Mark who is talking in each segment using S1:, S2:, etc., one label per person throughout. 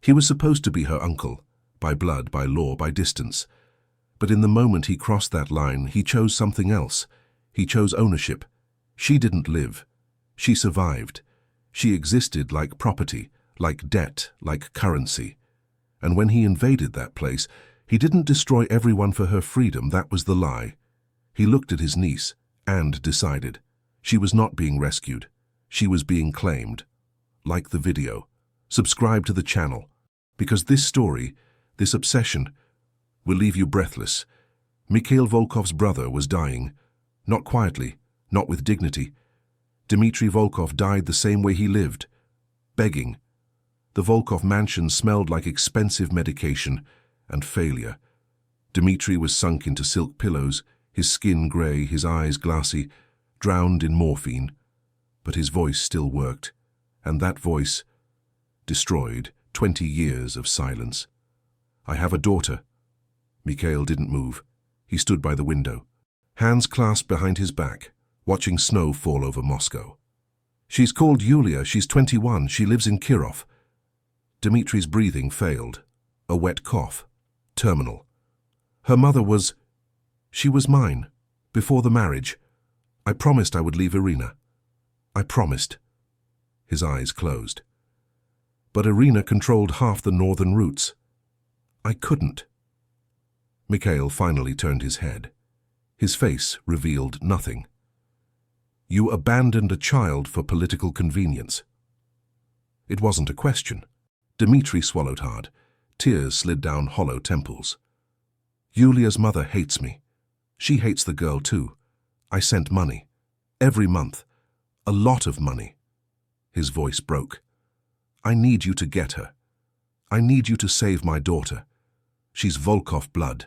S1: He was supposed to be her uncle, by blood, by law, by distance. But in the moment he crossed that line, he chose something else. He chose ownership. She didn't live. She survived. She existed like property, like debt, like currency. And when he invaded that place, he didn't destroy everyone for her freedom. That was the lie. He looked at his niece and decided. She was not being rescued. She was being claimed. Like the video. Subscribe to the channel. Because this story, this obsession, will leave you breathless. Mikhail Volkov's brother was dying. Not quietly, not with dignity. Dmitry Volkov died the same way he lived. Begging. The Volkov mansion smelled like expensive medication and failure. Dmitry was sunk into silk pillows, his skin grey, his eyes glassy, drowned in morphine. But his voice still worked, and that voice destroyed 20 years of silence. I have a daughter. Mikhail didn't move. He stood by the window, hands clasped behind his back, watching snow fall over Moscow. She's called Yulia. She's 21. She lives in Kirov. Dmitry's breathing failed. A wet cough. Terminal. Her mother was... She was mine. Before the marriage. I promised I would leave Irina. I promised. His eyes closed. But Irina controlled half the northern routes. I couldn't. Mikhail finally turned his head. His face revealed nothing. You abandoned a child for political convenience. It wasn't a question. Dmitry swallowed hard. Tears slid down hollow temples. Yulia's mother hates me. She hates the girl too. I sent money. Every month. A lot of money. His voice broke. I need you to get her. I need you to save my daughter. She's Volkov blood.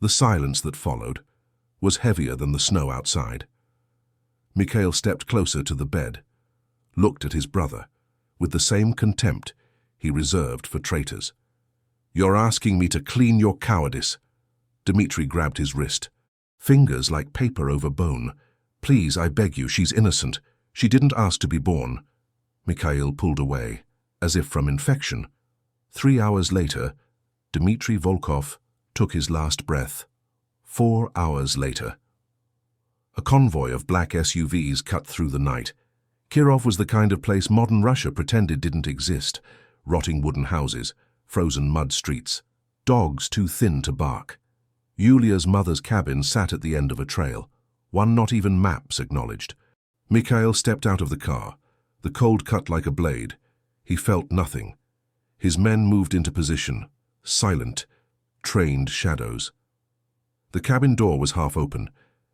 S1: The silence that followed was heavier than the snow outside. Mikhail stepped closer to the bed, looked at his brother, with the same contempt he reserved for traitors. You're asking me to clean your cowardice. Dmitry grabbed his wrist, fingers like paper over bone. Please, I beg you, she's innocent. She didn't ask to be born. Mikhail pulled away, as if from infection. 3 hours later, Dmitry Volkov took his last breath. 4 hours later. A convoy of black SUVs cut through the night. Kirov was the kind of place modern Russia pretended didn't exist. Rotting wooden houses, frozen mud streets, dogs too thin to bark. Yulia's mother's cabin sat at the end of a trail, one not even maps acknowledged. Mikhail stepped out of the car, the cold cut like a blade. He felt nothing. His men moved into position, silent, trained shadows. The cabin door was half open.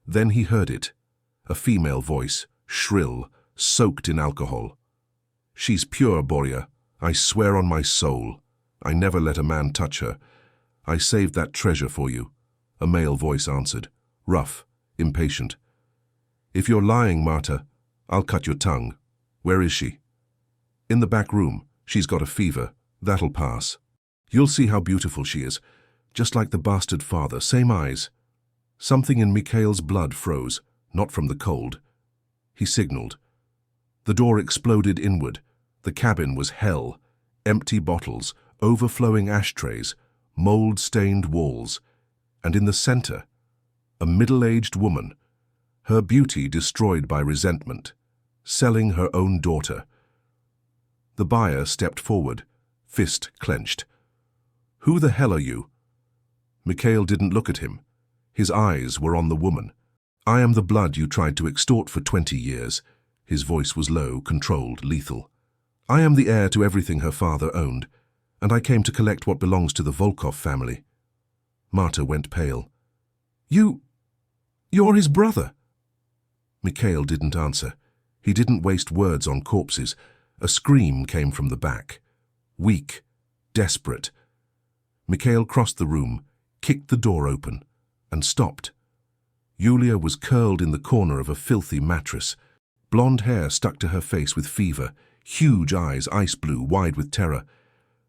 S1: Then he heard it, a female voice, shrill, soaked in alcohol. She's pure, Borya. I swear on my soul. I never let a man touch her. I saved that treasure for you. A male voice answered, rough, impatient. If you're lying, Marta, I'll cut your tongue. Where is she? In the back room. She's got a fever. That'll pass. You'll see how beautiful she is. Just like the bastard father, same eyes. Something in Mikhail's blood froze, not from the cold. He signaled. The door exploded inward. The cabin was hell. Empty bottles, overflowing ashtrays, mold-stained walls. And in the center, a middle-aged woman, her beauty destroyed by resentment, selling her own daughter. The buyer stepped forward, fist clenched. Who the hell are you? Mikhail didn't look at him. His eyes were on the woman. I am the blood you tried to extort for 20 years. His voice was low, controlled, lethal. I am the heir to everything her father owned, and I came to collect what belongs to the Volkov family. Marta went pale. You're his brother. Mikhail didn't answer. He didn't waste words on corpses. A scream came from the back. Weak, desperate. Mikhail crossed the room, kicked the door open, and stopped. Yulia was curled in the corner of a filthy mattress. Blonde hair stuck to her face with fever, huge eyes ice blue, wide with terror.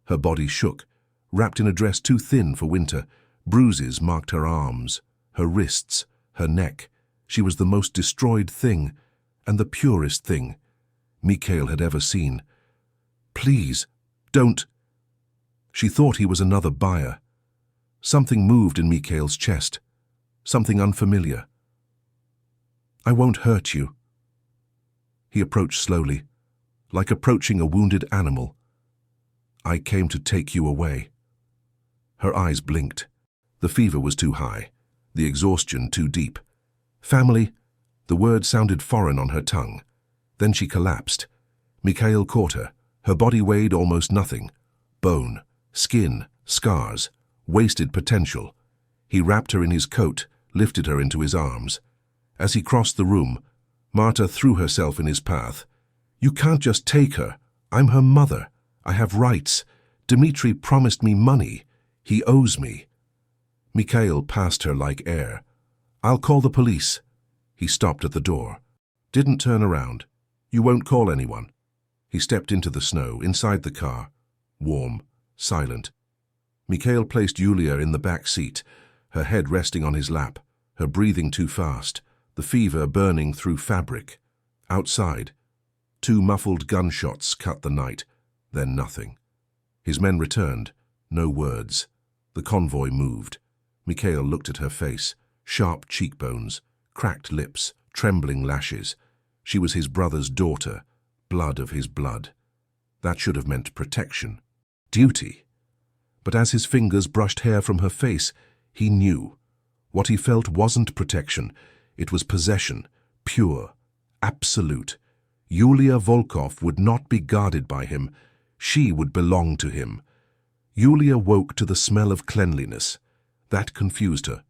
S1: Her body shook, wrapped in a dress too thin for winter. Bruises marked her arms, her wrists, her neck. She was the most destroyed thing, and the purest thing, Mikhail had ever seen. Please, don't. She thought he was another buyer. Something moved in Mikhail's chest. Something unfamiliar. "I won't hurt you." He approached slowly, like approaching a wounded animal. "I came to take you away." Her eyes blinked. The fever was too high, the exhaustion too deep. "Family," the word sounded foreign on her tongue. Then she collapsed. Mikhail caught her. Her body weighed almost nothing. Bone, skin, scars, wasted potential. He wrapped her in his coat, lifted her into his arms. As he crossed the room, Marta threw herself in his path. "You can't just take her. I'm her mother. I have rights. Dmitri promised me money. He owes me." Mikhail passed her like air. "I'll call the police." He stopped at the door. Didn't turn around. "You won't call anyone." He stepped into the snow, inside the car. Warm, silent. Mikhail placed Yulia in the back seat, her head resting on his lap, her breathing too fast, the fever burning through fabric. Outside, 2 muffled gunshots cut the night, then nothing. His men returned, no words. The convoy moved. Mikhail looked at her face, sharp cheekbones, cracked lips, trembling lashes. She was his brother's daughter, blood of his blood. That should have meant protection, duty. But as his fingers brushed hair from her face, he knew. What he felt wasn't protection, it was possession, pure, absolute. Yulia Volkov would not be guarded by him, she would belong to him. Yulia woke to the smell of cleanliness. That confused her,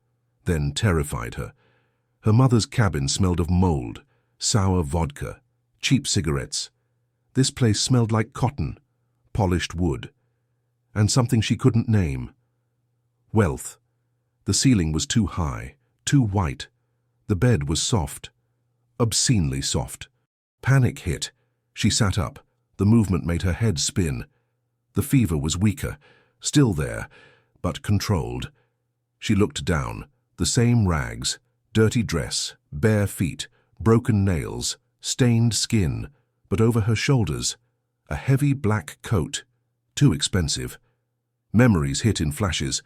S1: then terrified her. Her mother's cabin smelled of mold, sour vodka, cheap cigarettes. This place smelled like cotton, polished wood, and something she couldn't name. Wealth. The ceiling was too high, too white. The bed was soft, obscenely soft. Panic hit. She sat up. The movement made her head spin. The fever was weaker, still there, but controlled. She looked down. The same rags, dirty dress, bare feet, broken nails, stained skin, but over her shoulders, a heavy black coat, too expensive. Memories hit in flashes.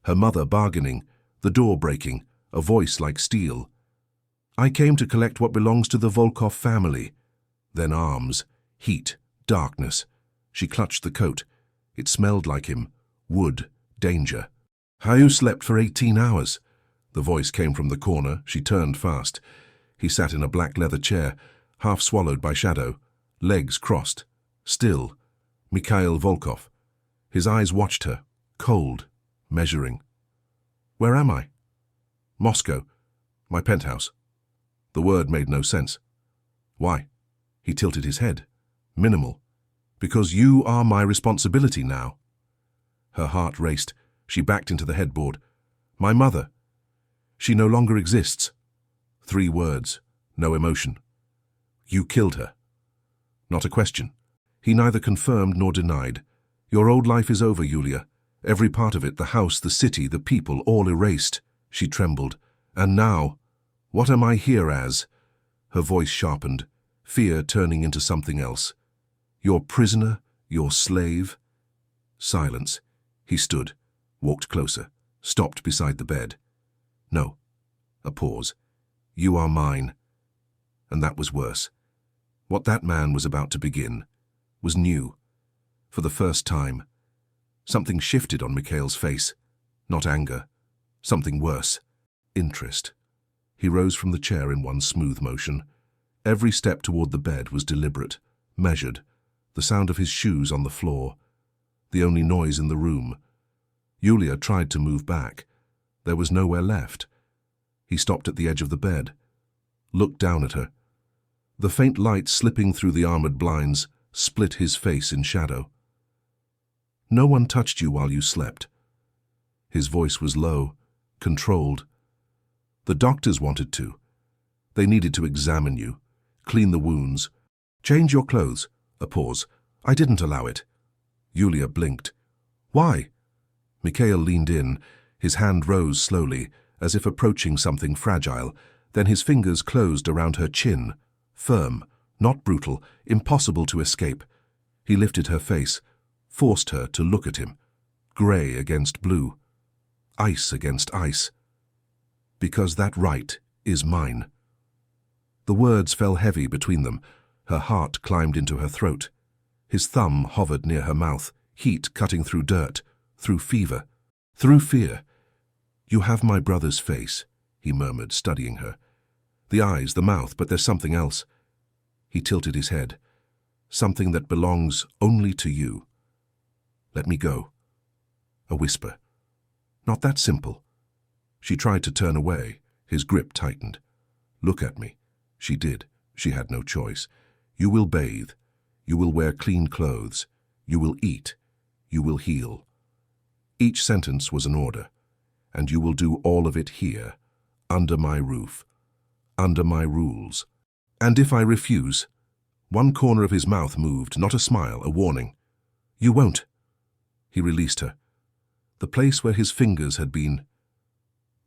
S1: Her mother bargaining, the door breaking, a voice like steel. "I came to collect what belongs to the Volkov family." Then arms, heat, darkness. She clutched the coat. It smelled like him, wood, danger. "How you slept for 18 hours?" The voice came from the corner. She turned fast. He sat in a black leather chair, half swallowed by shadow, legs crossed, still. Mikhail Volkov. His eyes watched her, cold, measuring. "Where am I?" "Moscow. My penthouse." The word made no sense. "Why?" He tilted his head. "Minimal. Because you are my responsibility now." Her heart raced. She backed into the headboard. "My mother. She no longer exists." 3 words, no emotion. "You killed her." Not a question. He neither confirmed nor denied. "Your old life is over, Yulia. Every part of it, the house, the city, the people, all erased." She trembled. "And now, what am I here as?" Her voice sharpened, fear turning into something else. "Your prisoner, your slave?" Silence. He stood, walked closer, stopped beside the bed. "No." A pause. "You are mine." And that was worse. What that man was about to begin was new. For the first time, something shifted on Mikhail's face. Not anger. Something worse. Interest. He rose from the chair in one smooth motion. Every step toward the bed was deliberate, measured, the sound of his shoes on the floor, the only noise in the room. Yulia tried to move back. There was nowhere left. He stopped at the edge of the bed, looked down at her. The faint light slipping through the armored blinds split his face in shadow. "No one touched you while you slept." His voice was low, controlled. "The doctors wanted to. They needed to examine you, clean the wounds, change your clothes." A pause. "I didn't allow it." Yulia blinked. "Why?" Mikhail leaned in. His hand rose slowly, as if approaching something fragile. Then his fingers closed around her chin. Firm, not brutal, impossible to escape. He lifted her face, forced her to look at him. grey against blue, ice against ice. Because that right is mine. The words fell heavy between them. Her heart climbed into her throat. His thumb hovered near her mouth, heat cutting through dirt, through fever, through fear. "You have my brother's face," he murmured, studying her. "The eyes, the mouth, but there's something else." He tilted his head. "Something that belongs only to you." "Let me go." A whisper. "Not that simple." She tried to turn away. His grip tightened. "Look at me." She did. She had no choice. "You will bathe. You will wear clean clothes. You will eat. You will heal." Each sentence was an order. "And you will do all of it here, under my roof, under my rules. And if I refuse?" One corner of his mouth moved, not a smile, a warning. "You won't." He released her. The place where his fingers had been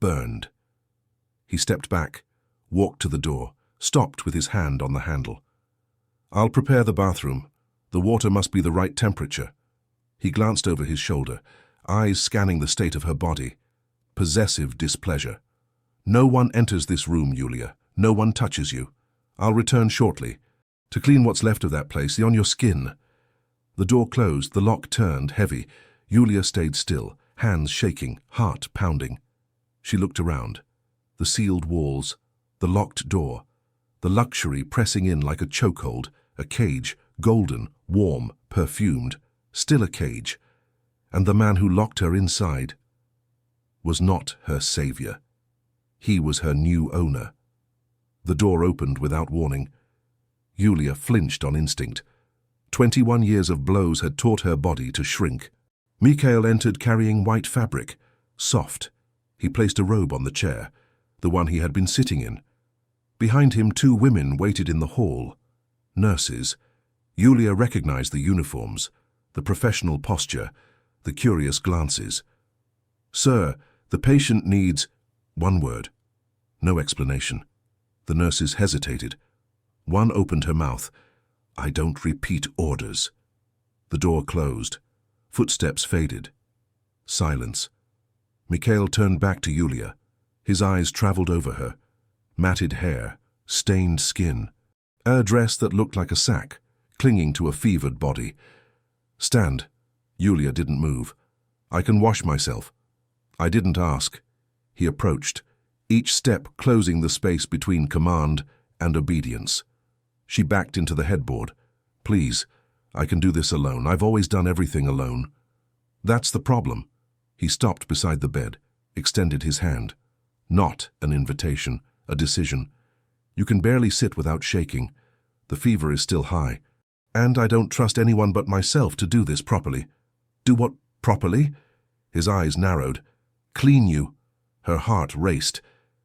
S1: burned. He stepped back, walked to the door, stopped with his hand on the handle. "I'll prepare the bathroom. The water must be the right temperature." He glanced over his shoulder, eyes scanning the state of her body. Possessive displeasure. "No one enters this room, Yulia. No one touches you. I'll return shortly. To clean what's left of that place, on your skin." The door closed, the lock turned, heavy. Yulia stayed still, hands shaking, heart pounding. She looked around. The sealed walls, the locked door, the luxury pressing in like a chokehold, a cage, golden, warm, perfumed, still a cage. And the man who locked her inside was not her savior. He was her new owner. The door opened without warning. Yulia flinched on instinct. 21 years of blows had taught her body to shrink. Mikhail entered carrying white fabric, soft. He placed a robe on the chair, the one he had been sitting in. Behind him, 2 women waited in the hall. Nurses. Yulia recognized the uniforms, the professional posture, the curious glances. "Sir, the patient needs—" One word. No explanation. The nurses hesitated. One opened her mouth. "I don't repeat orders." The door closed. Footsteps faded. Silence. Mikhail turned back to Yulia. His eyes traveled over her. Matted hair, stained skin, a dress that looked like a sack, clinging to a fevered body. "Stand." Yulia didn't move. "I can wash myself." "I didn't ask." He approached, each step closing the space between command and obedience. She backed into the headboard. "Please, I can do this alone. I've always done everything alone." "That's the problem." He stopped beside the bed, extended his hand. Not an invitation, a decision. "You can barely sit without shaking. The fever is still high. And I don't trust anyone but myself to do this properly." "Do what properly?" His eyes narrowed. "Clean you." Her heart raced.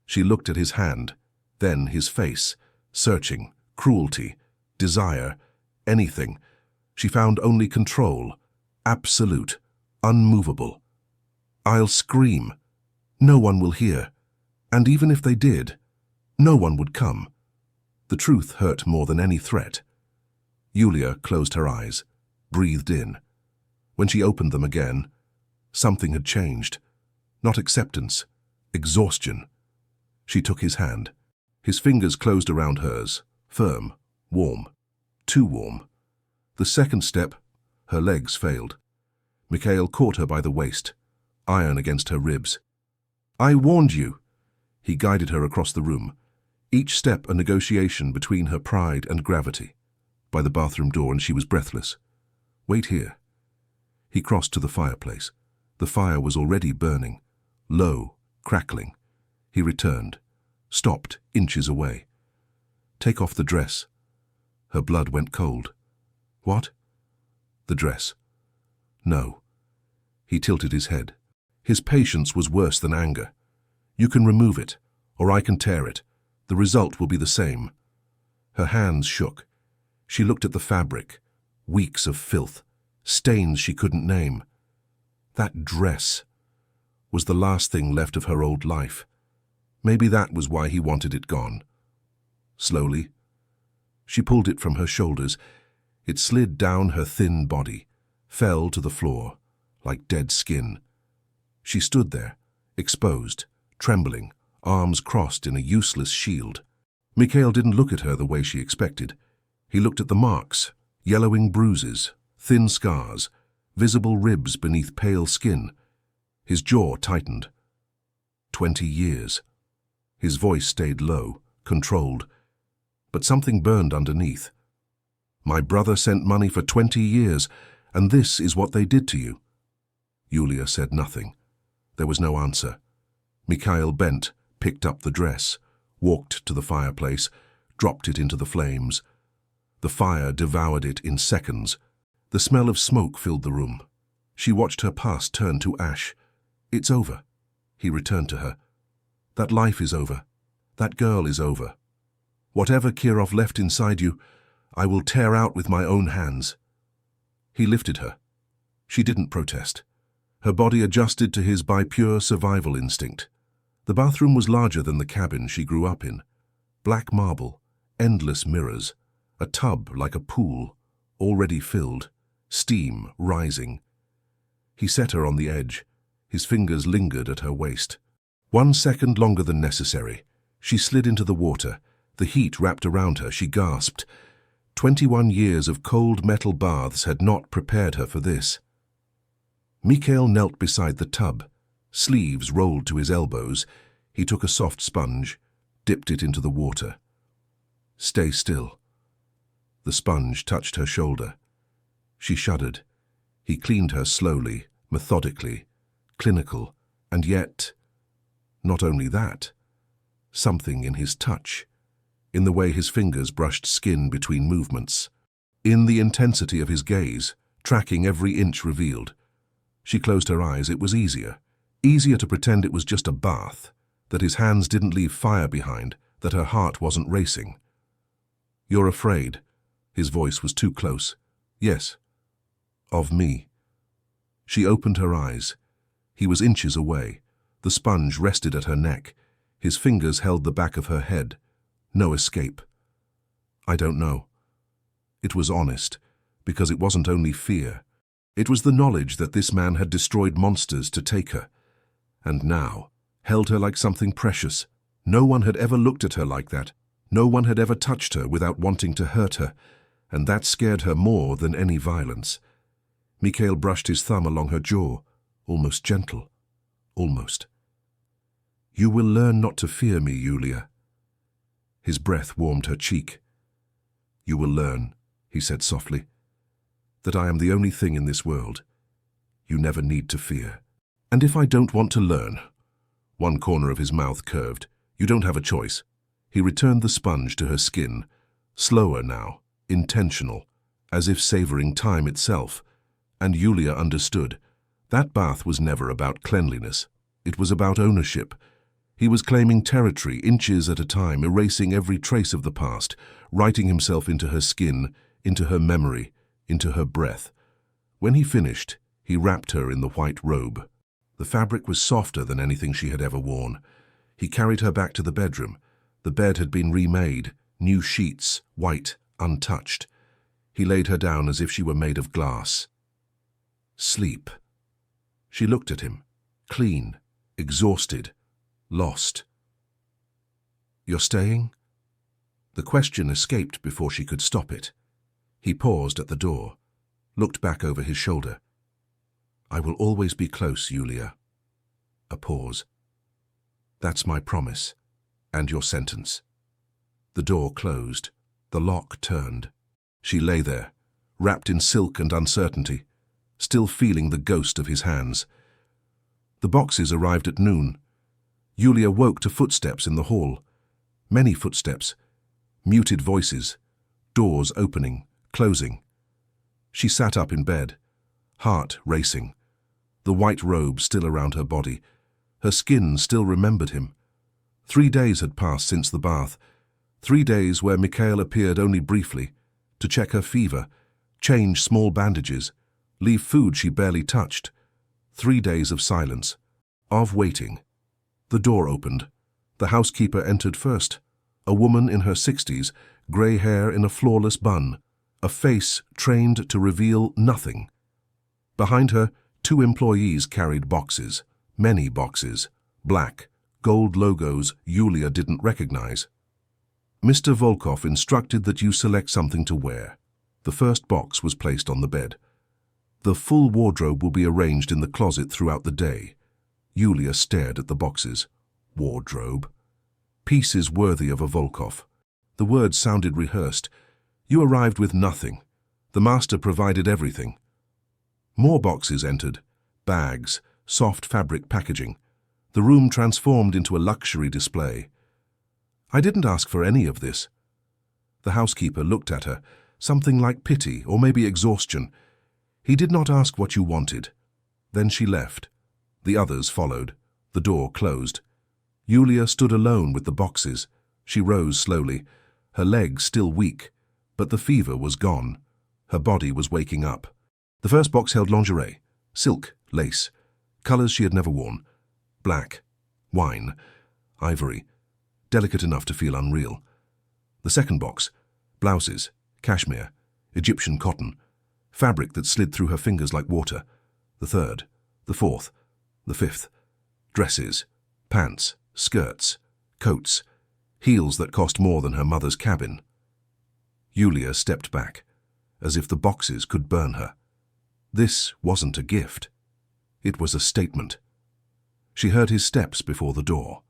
S1: She looked at his hand, then his face, searching, cruelty, desire, anything. She found only control, absolute, unmovable. "I'll scream. No one will hear. And even if they did, no one would come." The truth hurt more than any threat. Yulia closed her eyes, breathed in. When she opened them again, something had changed. Not acceptance, exhaustion. She took his hand. His fingers closed around hers, firm, warm, too warm. The second step, her legs failed. Mikhail caught her by the waist, iron against her ribs. "I warned you." He guided her across the room, each step a negotiation between her pride and gravity. By the bathroom door, and she was breathless. "Wait here." He crossed to the fireplace. The fire was already burning, low, crackling. He returned, stopped inches away. "Take off the dress." Her blood went cold. "What?" "The dress." "No." He tilted his head. His patience was worse than anger. "You can remove it, or I can tear it. The result will be the same." Her hands shook. She looked at the fabric, weeks of filth, stains she couldn't name. That dress was the last thing left of her old life. Maybe that was why he wanted it gone. Slowly, she pulled it from her shoulders. It slid down her thin body, fell to the floor, like dead skin. She stood there, exposed, trembling, arms crossed in a useless shield. Mikhail didn't look at her the way she expected. He looked at the marks, yellowing bruises, thin scars, visible ribs beneath pale skin. His jaw tightened. 20 years. His voice stayed low, controlled, but something burned underneath. My brother sent money for 20 years, and this is what they did to you. Yulia said nothing. There was no answer. Mikhail bent, picked up the dress, walked to the fireplace, dropped it into the flames. The fire devoured it in seconds. The smell of smoke filled the room. She watched her past turn to ash. It's over. He returned to her. That life is over. That girl is over. Whatever Kirov left inside you, I will tear out with my own hands. He lifted her. She didn't protest. Her body adjusted to his by pure survival instinct. The bathroom was larger than the cabin she grew up in. Black marble, endless mirrors, a tub like a pool, already filled, steam rising. He set her on the edge. His fingers lingered at her waist. 1 second longer than necessary. She slid into the water. The heat wrapped around her. She gasped. 21 years of cold metal baths had not prepared her for this. Mikhail knelt beside the tub, sleeves rolled to his elbows. He took a soft sponge, dipped it into the water. Stay still. The sponge touched her shoulder. She shuddered. He cleaned her slowly, methodically, clinical, and yet, not only that, something in his touch, in the way his fingers brushed skin between movements, in the intensity of his gaze, tracking every inch revealed. She closed her eyes. It was easier to pretend it was just a bath, that his hands didn't leave fire behind, that her heart wasn't racing. You're afraid. His voice was too close. Yes. Of me. She opened her eyes. He was inches away. The sponge rested at her neck. His fingers held the back of her head. No escape. I don't know. It was honest, because it wasn't only fear. It was the knowledge that this man had destroyed monsters to take her, and now held her like something precious. No one had ever looked at her like that. No one had ever touched her without wanting to hurt her, and that scared her more than any violence. Mikhail brushed his thumb along her jaw, almost gentle, almost. You will learn not to fear me, Yulia. His breath warmed her cheek. You will learn, he said softly, that I am the only thing in this world you never need to fear. And if I don't want to learn? One corner of his mouth curved. You don't have a choice. He returned the sponge to her skin, slower now, intentional, as if savoring time itself. And Yulia understood. That bath was never about cleanliness. It was about ownership. He was claiming territory, inches at a time, erasing every trace of the past, writing himself into her skin, into her memory, into her breath. When he finished, he wrapped her in the white robe. The fabric was softer than anything she had ever worn. He carried her back to the bedroom. The bed had been remade, new sheets, white, untouched. He laid her down as if she were made of glass. Sleep. She looked at him, clean, exhausted, lost. You're staying? The question escaped before she could stop it. He paused at the door, looked back over his shoulder. I will always be close, Yulia. A pause. That's my promise, and your sentence. The door closed. The lock turned. She lay there, wrapped in silk and uncertainty, still feeling the ghost of his hands. The boxes arrived at noon. Yulia woke to footsteps in the hall. Many footsteps, muted voices, doors opening, closing. She sat up in bed, heart racing, the white robe still around her body. Her skin still remembered him. 3 days had passed since the bath, 3 days where Mikhail appeared only briefly, to check her fever, change small bandages, leave food she barely touched. 3 days of silence, of waiting. The door opened. The housekeeper entered first, a woman in her 60s, grey hair in a flawless bun, a face trained to reveal nothing. Behind her, Two employees carried boxes, many boxes, black, gold logos Yulia didn't recognize. Mr. Volkov instructed that you select something to wear. The first box was placed on the bed. The full wardrobe will be arranged in the closet throughout the day. Yulia stared at the boxes. Wardrobe. Pieces worthy of a Volkov. The words sounded rehearsed. You arrived with nothing. The master provided everything. More boxes entered. Bags, soft fabric packaging. The room transformed into a luxury display. I didn't ask for any of this. The housekeeper looked at her, something like pity or maybe exhaustion. He did not ask what you wanted. Then she left. The others followed. The door closed. Yulia stood alone with the boxes. She rose slowly, her legs still weak, but the fever was gone. Her body was waking up. The first box held lingerie, silk, lace, colors she had never worn, black, wine, ivory, delicate enough to feel unreal. The second box, blouses, cashmere, Egyptian cotton, fabric that slid through her fingers like water. The third, the fourth, the fifth, dresses, pants, skirts, coats, heels that cost more than her mother's cabin. Yulia stepped back, as if the boxes could burn her. This wasn't a gift. It was a statement. She heard his steps before the door.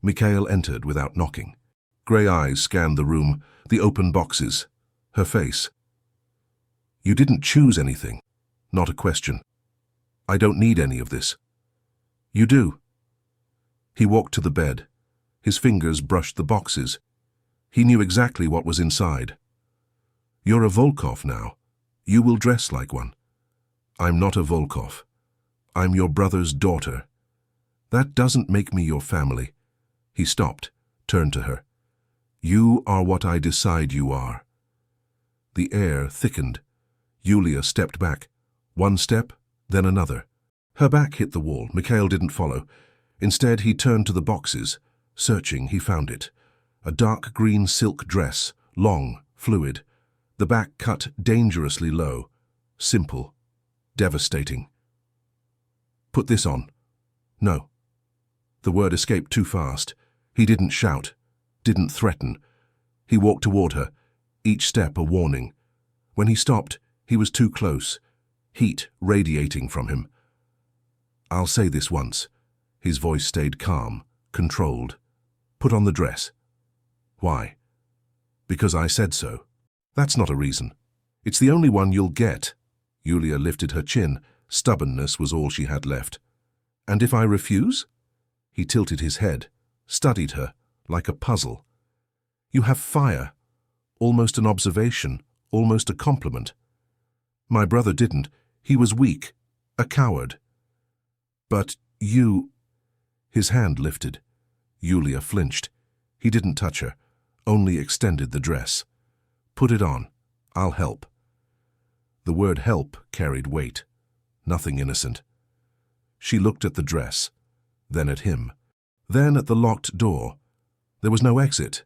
S1: Mikhail entered without knocking. Grey eyes scanned the room, the open boxes, her face. You didn't choose anything. Not a question. I don't need any of this. You do. He walked to the bed. His fingers brushed the boxes. He knew exactly what was inside. You're a Volkov now. You will dress like one. I'm not a Volkov. I'm your brother's daughter. That doesn't make me your family. He stopped, turned to her. You are what I decide you are. The air thickened. Yulia stepped back. One step, then another. Her back hit the wall. Mikhail didn't follow. Instead, he turned to the boxes. Searching, he found it. A dark green silk dress, long, fluid. The back cut dangerously low. Simple. Devastating. Put this on. No. The word escaped too fast. He didn't shout, didn't threaten. He walked toward her, each step a warning. When he stopped, he was too close, heat radiating from him. I'll say this once. His voice stayed calm, controlled. Put on the dress. Why? Because I said so. That's not a reason. It's the only one you'll get. Yulia lifted her chin. Stubbornness was all she had left. And if I refuse? He tilted his head, studied her, like a puzzle. You have fire. Almost an observation, almost a compliment. My brother didn't. He was weak, a coward. But you... His hand lifted. Yulia flinched. He didn't touch her, only extended the dress. Put it on. I'll help. The word help carried weight. Nothing innocent. She looked at the dress, then at him, then at the locked door. There was no exit.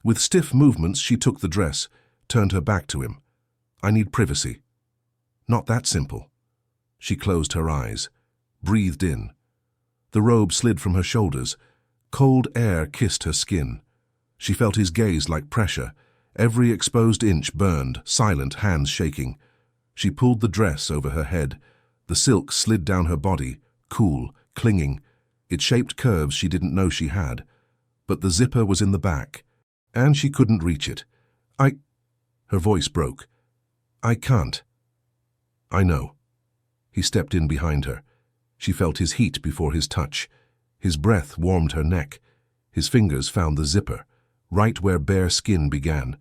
S1: With stiff movements, she took the dress, turned her back to him. I need privacy. Not that simple. She closed her eyes, breathed in. The robe slid from her shoulders. Cold air kissed her skin. She felt his gaze like pressure. Every exposed inch burned, silent, hands shaking. She pulled the dress over her head. The silk slid down her body, cool, clinging. It shaped curves she didn't know she had. But the zipper was in the back, and she couldn't reach it. Her voice broke. I can't. I know. He stepped in behind her. She felt his heat before his touch. His breath warmed her neck. His fingers found the zipper, right where bare skin began.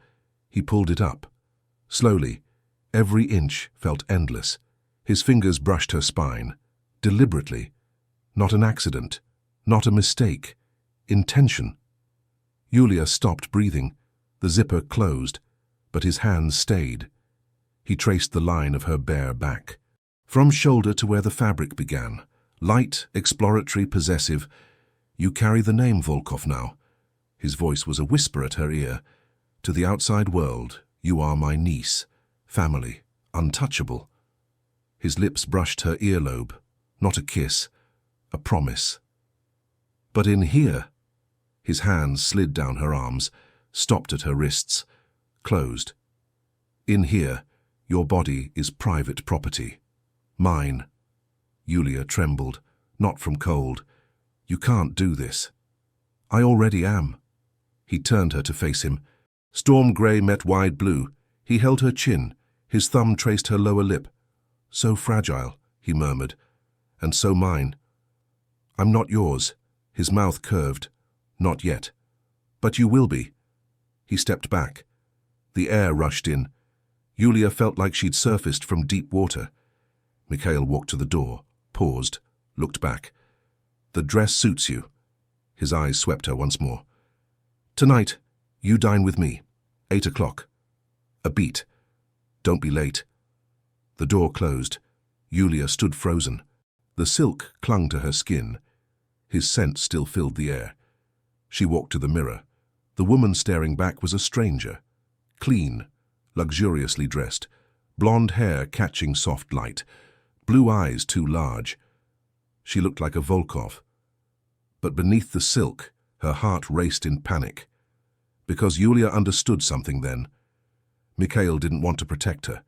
S1: He pulled it up. Slowly, every inch felt endless. His fingers brushed her spine, deliberately. Not an accident, not a mistake. Intention. Yulia stopped breathing. The zipper closed, but his hands stayed. He traced the line of her bare back. From shoulder to where the fabric began. Light, exploratory, possessive. You carry the name Volkov now. His voice was a whisper at her ear. To the outside world, you are my niece, family, untouchable. His lips brushed her earlobe. Not a kiss, a promise. But in here, his hands slid down her arms, stopped at her wrists, closed. In here, your body is private property. Mine. Yulia trembled, not from cold. You can't do this. I already am. He turned her to face him. Storm grey met wide blue. He held her chin. His thumb traced her lower lip. So fragile, he murmured. And so mine. I'm not yours. His mouth curved. Not yet. But you will be. He stepped back. The air rushed in. Yulia felt like she'd surfaced from deep water. Mikhail walked to the door, paused, looked back. The dress suits you. His eyes swept her once more. Tonight, you dine with me. 8 o'clock. A beat. Don't be late. The door closed. Yulia stood frozen. The silk clung to her skin. His scent still filled the air. She walked to the mirror. The woman staring back was a stranger. Clean, luxuriously dressed, blonde hair catching soft light, blue eyes too large. She looked like a Volkov. But beneath the silk, her heart raced in panic. Because Yulia understood something then. Mikhail didn't want to protect her.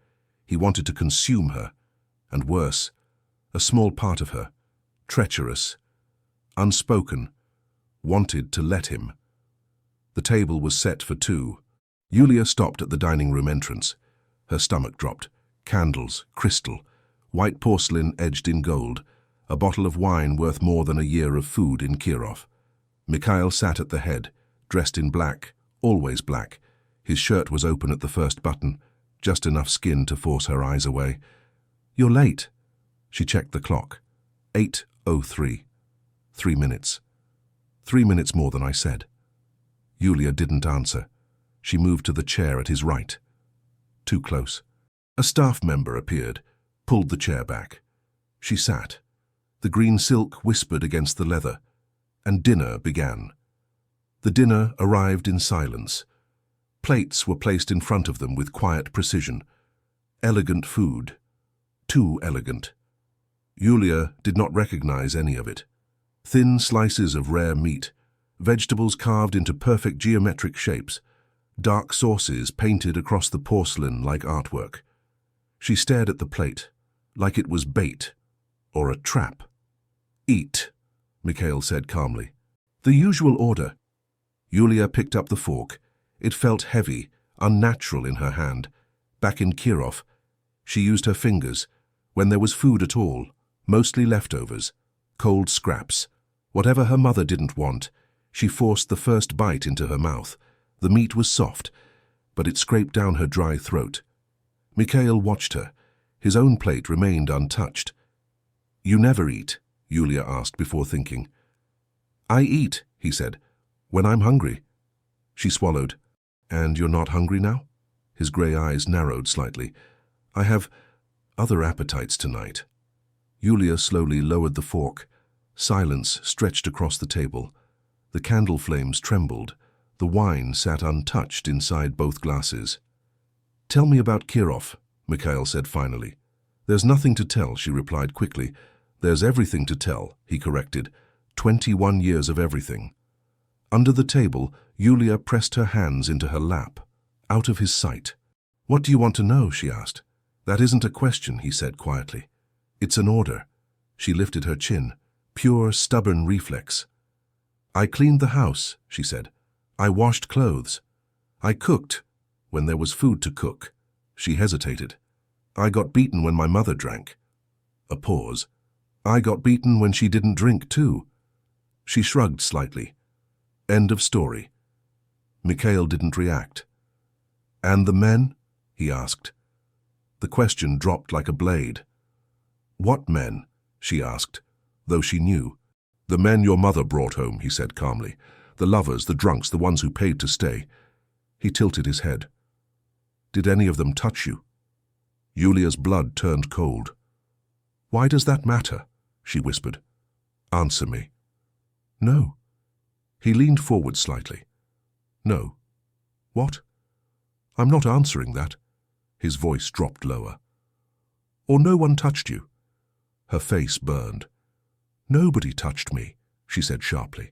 S1: He wanted to consume her. And worse, a small part of her, treacherous, unspoken, wanted to let him. The table was set for two. Yulia stopped at the dining room entrance. Her stomach dropped. Candles, crystal, white porcelain edged in gold, a bottle of wine worth more than a year of food in Kirov. Mikhail sat at the head, dressed in black, always black. His shirt was open at the first button, just enough skin to force her eyes away. You're late. She checked the clock. 8:03. 3 minutes. 3 minutes more than I said. Yulia didn't answer. She moved to the chair at his right. Too close. A staff member appeared, pulled the chair back. She sat. The green silk whispered against the leather, and dinner began. The dinner arrived in silence. Plates were placed in front of them with quiet precision. Elegant food. Too elegant. Yulia did not recognize any of it. Thin slices of rare meat, vegetables carved into perfect geometric shapes, dark sauces painted across the porcelain like artwork. She stared at the plate, like it was bait or a trap. Eat, Mikhail said calmly. The usual order. Yulia picked up the fork. It felt heavy, unnatural in her hand. Back in Kirov, she used her fingers, when there was food at all, mostly leftovers, cold scraps. Whatever her mother didn't want, she forced the first bite into her mouth. The meat was soft, but it scraped down her dry throat. Mikhail watched her. His own plate remained untouched. You never eat, Yulia asked before thinking. I eat, he said, when I'm hungry. She swallowed. And you're not hungry now? His grey eyes narrowed slightly. I have other appetites tonight. Yulia slowly lowered the fork. Silence stretched across the table. The candle flames trembled. The wine sat untouched inside both glasses. Tell me about Kirov, Mikhail said finally. There's nothing to tell, she replied quickly. There's everything to tell, he corrected. 21 years of everything. Under the table, Yulia pressed her hands into her lap, out of his sight. What do you want to know, she asked. That isn't a question, he said quietly. It's an order. She lifted her chin. Pure, stubborn reflex. I cleaned the house, she said. I washed clothes. I cooked when there was food to cook. She hesitated. I got beaten when my mother drank. A pause. I got beaten when she didn't drink too. She shrugged slightly. End of story. Mikhail didn't react. And the men? He asked. The question dropped like a blade. What men? She asked, though she knew. The men your mother brought home, he said calmly. The lovers, the drunks, the ones who paid to stay. He tilted his head. Did any of them touch you? Yulia's blood turned cold. Why does that matter? She whispered. Answer me. No. He leaned forward slightly. No. What? I'm not answering that. His voice dropped lower. Or no one touched you?" Her face burned. "Nobody touched me," she said sharply.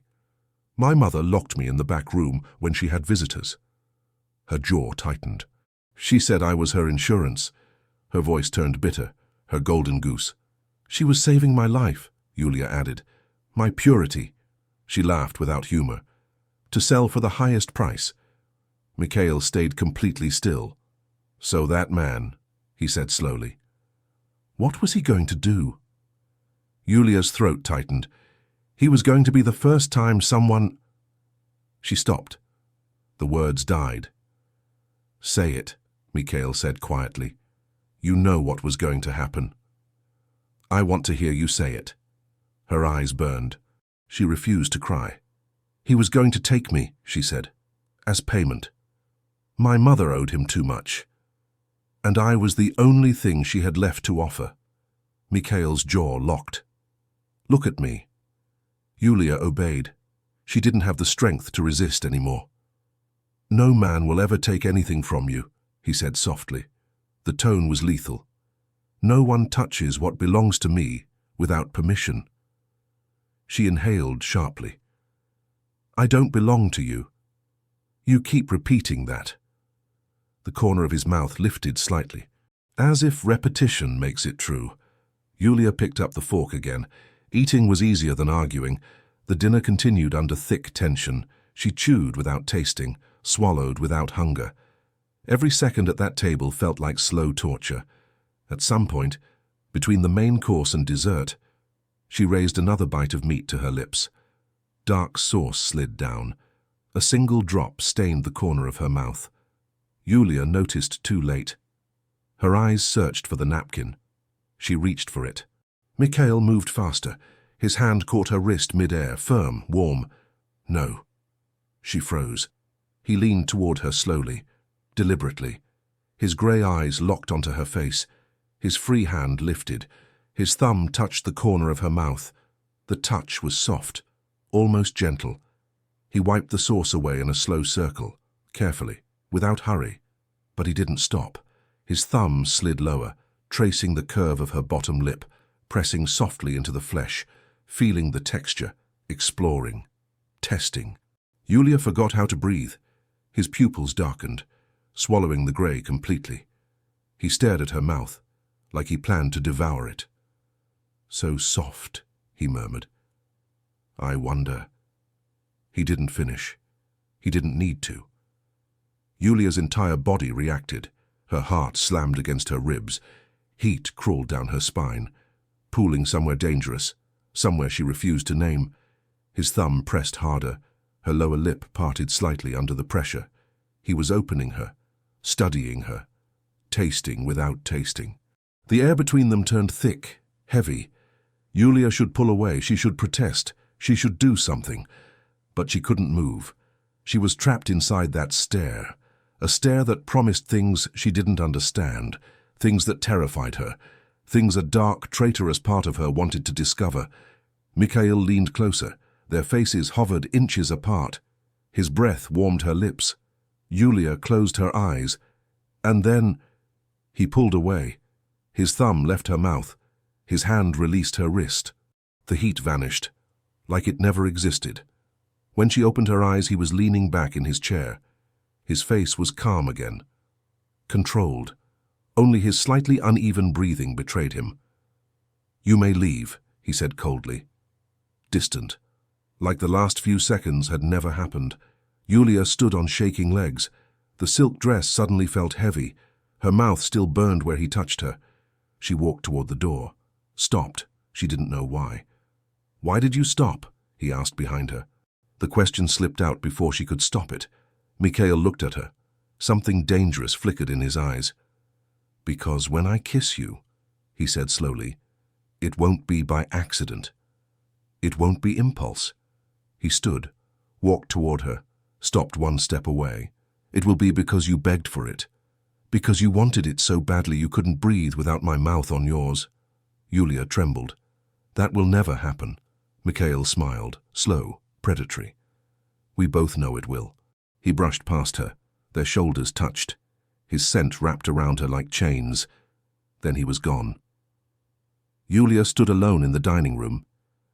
S1: "My mother locked me in the back room when she had visitors." Her jaw tightened. "She said I was her insurance." Her voice turned bitter, her golden goose. "She was saving my life," Yulia added. "My purity." She laughed without humor. "To sell for the highest price." Mikhail stayed completely still. "So that man," he said slowly. What was he going to do? Yulia's throat tightened. He was going to be the first time someone... She stopped. The words died. "Say it," Mikhail said quietly. "You know what was going to happen." "I want to hear you say it." Her eyes burned. She refused to cry. "He was going to take me," she said, "as payment. My mother owed him too much. And I was the only thing she had left to offer." Mikhail's jaw locked. "Look at me." Yulia obeyed. She didn't have the strength to resist anymore. "No man will ever take anything from you," he said softly. The tone was lethal. "No one touches what belongs to me without permission." She inhaled sharply. "I don't belong to you. You keep repeating that." The corner of his mouth lifted slightly. "As if repetition makes it true." Yulia picked up the fork again. Eating was easier than arguing. The dinner continued under thick tension. She chewed without tasting, swallowed without hunger. Every second at that table felt like slow torture. At some point, between the main course and dessert, she raised another bite of meat to her lips. Dark sauce slid down. A single drop stained the corner of her mouth. Yulia noticed too late. Her eyes searched for the napkin. She reached for it. Mikhail moved faster. His hand caught her wrist mid-air, firm, warm. "No." She froze. He leaned toward her slowly, deliberately. His grey eyes locked onto her face. His free hand lifted. His thumb touched the corner of her mouth. The touch was soft, almost gentle. He wiped the sauce away in a slow circle, carefully, without hurry. But he didn't stop. His thumb slid lower, tracing the curve of her bottom lip, pressing softly into the flesh, feeling the texture, exploring, testing. Yulia forgot how to breathe. His pupils darkened, swallowing the grey completely. He stared at her mouth, like he planned to devour it. "So soft," he murmured. "I wonder." He didn't finish. He didn't need to. Yulia's entire body reacted. Her heart slammed against her ribs. Heat crawled down her spine, pooling somewhere dangerous, somewhere she refused to name. His thumb pressed harder. Her lower lip parted slightly under the pressure. He was opening her, studying her, tasting without tasting. The air between them turned thick, heavy. Yulia should pull away. She should protest. She should do something. But she couldn't move. She was trapped inside that stare, a stare that promised things she didn't understand, things that terrified her, things a dark, traitorous part of her wanted to discover. Mikhail leaned closer. Their faces hovered inches apart. His breath warmed her lips. Yulia closed her eyes. And then he pulled away. His thumb left her mouth. His hand released her wrist. The heat vanished, like it never existed. When she opened her eyes, he was leaning back in his chair. His face was calm again, controlled. Only his slightly uneven breathing betrayed him. "You may leave," he said coldly. Distant, like the last few seconds had never happened. Yulia stood on shaking legs. The silk dress suddenly felt heavy. Her mouth still burned where he touched her. She walked toward the door, stopped. She didn't know why. "Why did you stop?" he asked behind her. The question slipped out before she could stop it. Mikhail looked at her. Something dangerous flickered in his eyes. "Because when I kiss you," he said slowly, "it won't be by accident. It won't be impulse." He stood, walked toward her, stopped one step away. "It will be because you begged for it. Because you wanted it so badly you couldn't breathe without my mouth on yours." Yulia trembled. "That will never happen." Mikhail smiled, slow, predatory. "We both know it will." He brushed past her. Their shoulders touched. His scent wrapped around her like chains. Then he was gone. Yulia stood alone in the dining room.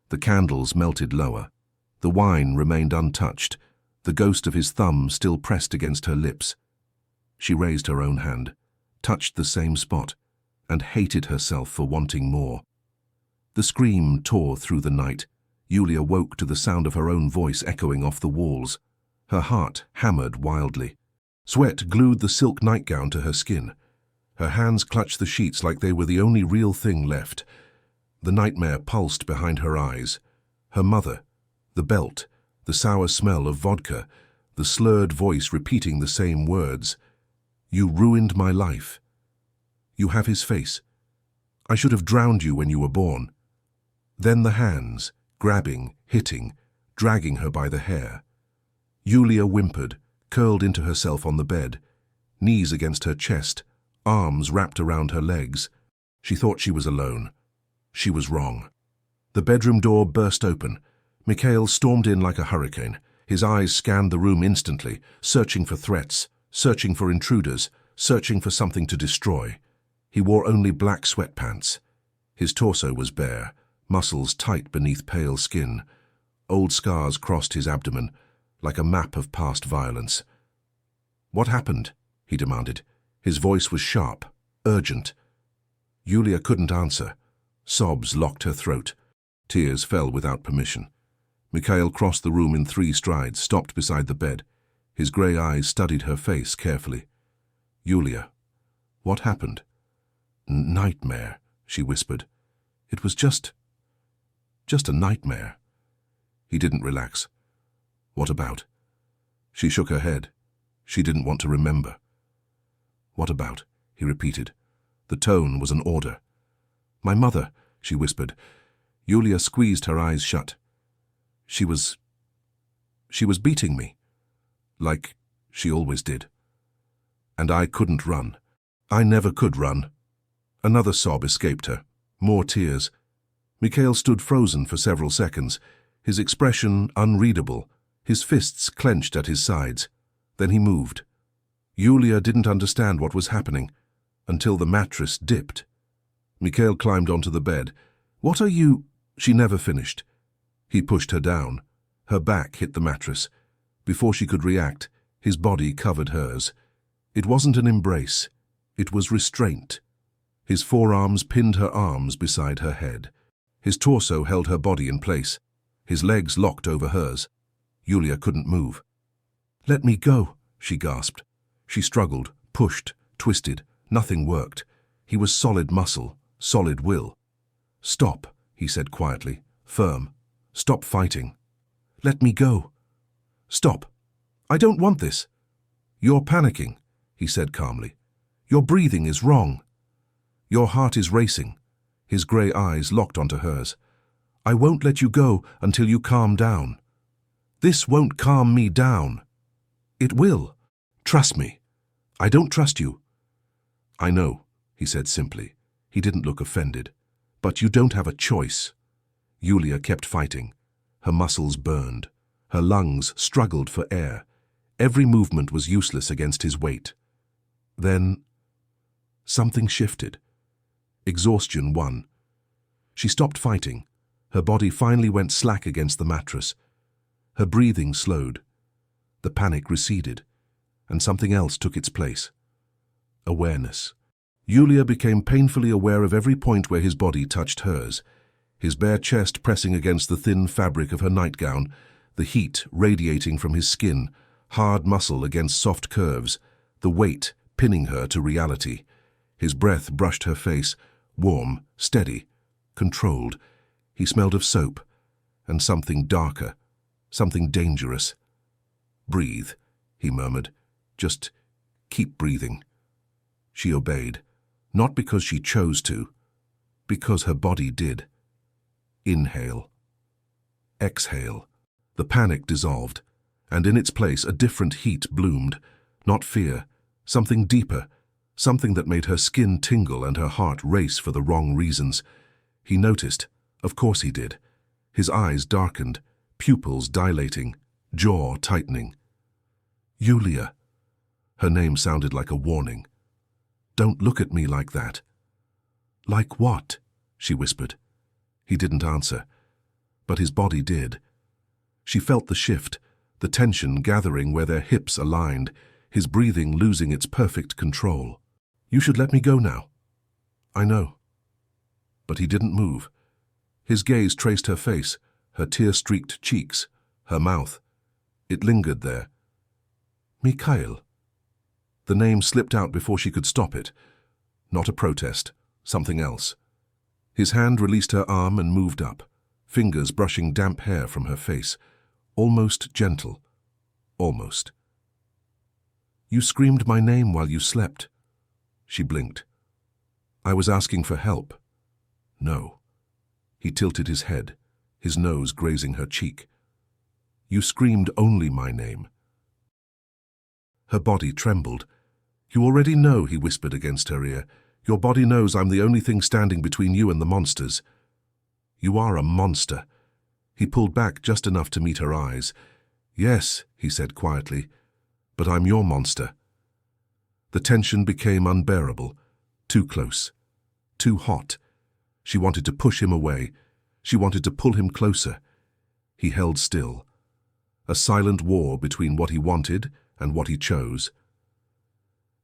S1: The candles melted lower. The wine remained untouched, the ghost of his thumb still pressed against her lips. She raised her own hand, touched the same spot, and hated herself for wanting more. The scream tore through the night. Yulia woke to the sound of her own voice echoing off the walls. Her heart hammered wildly. Sweat glued the silk nightgown to her skin. Her hands clutched the sheets like they were the only real thing left. The nightmare pulsed behind her eyes. Her mother, the belt, the sour smell of vodka, the slurred voice repeating the same words. "You ruined my life. You have his face. I should have drowned you when you were born." Then the hands, grabbing, hitting, dragging her by the hair. Yulia whimpered, curled into herself on the bed, knees against her chest, arms wrapped around her legs. She thought she was alone. She was wrong. The bedroom door burst open. Mikhail stormed in like a hurricane. His eyes scanned the room instantly, searching for threats, searching for intruders, searching for something to destroy. He wore only black sweatpants. His torso was bare, muscles tight beneath pale skin. Old scars crossed his abdomen, like a map of past violence. "What happened?" he demanded. His voice was sharp, urgent. Yulia couldn't answer. Sobs locked her throat. Tears fell without permission. Mikhail crossed the room in 3 strides, stopped beside the bed. His grey eyes studied her face carefully. "Yulia, what happened?" "Nightmare," she whispered. "It was just a nightmare." He didn't relax. "What about?" She shook her head. She didn't want to remember. "What about?" he repeated. The tone was an order. "My mother," she whispered. Yulia squeezed her eyes shut. She was beating me, like she always did. And I couldn't run. I never could run." Another sob escaped her. More tears. Mikhail stood frozen for several seconds, his expression unreadable, his fists clenched at his sides. Then he moved. Yulia didn't understand what was happening, until the mattress dipped. Mikhail climbed onto the bed. "What are you—" She never finished. He pushed her down. Her back hit the mattress. Before she could react, his body covered hers. It wasn't an embrace. It was restraint. His forearms pinned her arms beside her head. His torso held her body in place. His legs locked over hers. Yulia couldn't move. "Let me go," she gasped. She struggled, pushed, twisted. Nothing worked. He was solid muscle, solid will. "Stop," he said quietly, firm. "Stop fighting. Let me go. Stop. I don't want this." "You're panicking," he said calmly. "Your breathing is wrong. Your heart is racing." His grey eyes locked onto hers. "I won't let you go until you calm down." "This won't calm me down." "It will. Trust me." "I don't trust you." "I know," he said simply. He didn't look offended. "But you don't have a choice." Yulia kept fighting. Her muscles burned. Her lungs struggled for air. Every movement was useless against his weight. Then something shifted. Exhaustion won. She stopped fighting. Her body finally went slack against the mattress. Her breathing slowed. The panic receded, and something else took its place. Awareness. Yulia became painfully aware of every point where his body touched hers. His bare chest pressing against the thin fabric of her nightgown, the heat radiating from his skin, hard muscle against soft curves, the weight pinning her to reality. His breath brushed her face, warm, steady, controlled. He smelled of soap, and something darker, something dangerous. "Breathe," he murmured. "Just keep breathing." She obeyed, not because she chose to, because her body did. Inhale. Exhale. The panic dissolved, and in its place a different heat bloomed. Not fear, something deeper, something that made her skin tingle and her heart race for the wrong reasons. He noticed, of course he did. His eyes darkened, pupils dilating, jaw tightening. "Yulia." Her name sounded like a warning. "Don't look at me like that." "Like what?" she whispered. He didn't answer, but his body did. She felt the shift, the tension gathering where their hips aligned, his breathing losing its perfect control. "You should let me go now." "I know." But he didn't move. His gaze traced her face, her tear-streaked cheeks, her mouth. It lingered there. "Mikhail." The name slipped out before she could stop it. Not a protest, something else. His hand released her arm and moved up, fingers brushing damp hair from her face. Almost gentle. Almost. "You screamed my name while you slept." She blinked. "I was asking for help." "No." He tilted his head, his nose grazing her cheek. "You screamed only my name." Her body trembled. "You already know," he whispered against her ear. "Your body knows I'm the only thing standing between you and the monsters." "You are a monster." He pulled back just enough to meet her eyes. "Yes," he said quietly, "but I'm your monster." The tension became unbearable. Too close. Too hot. She wanted to push him away. She wanted to pull him closer. He held still. A silent war between what he wanted and what he chose.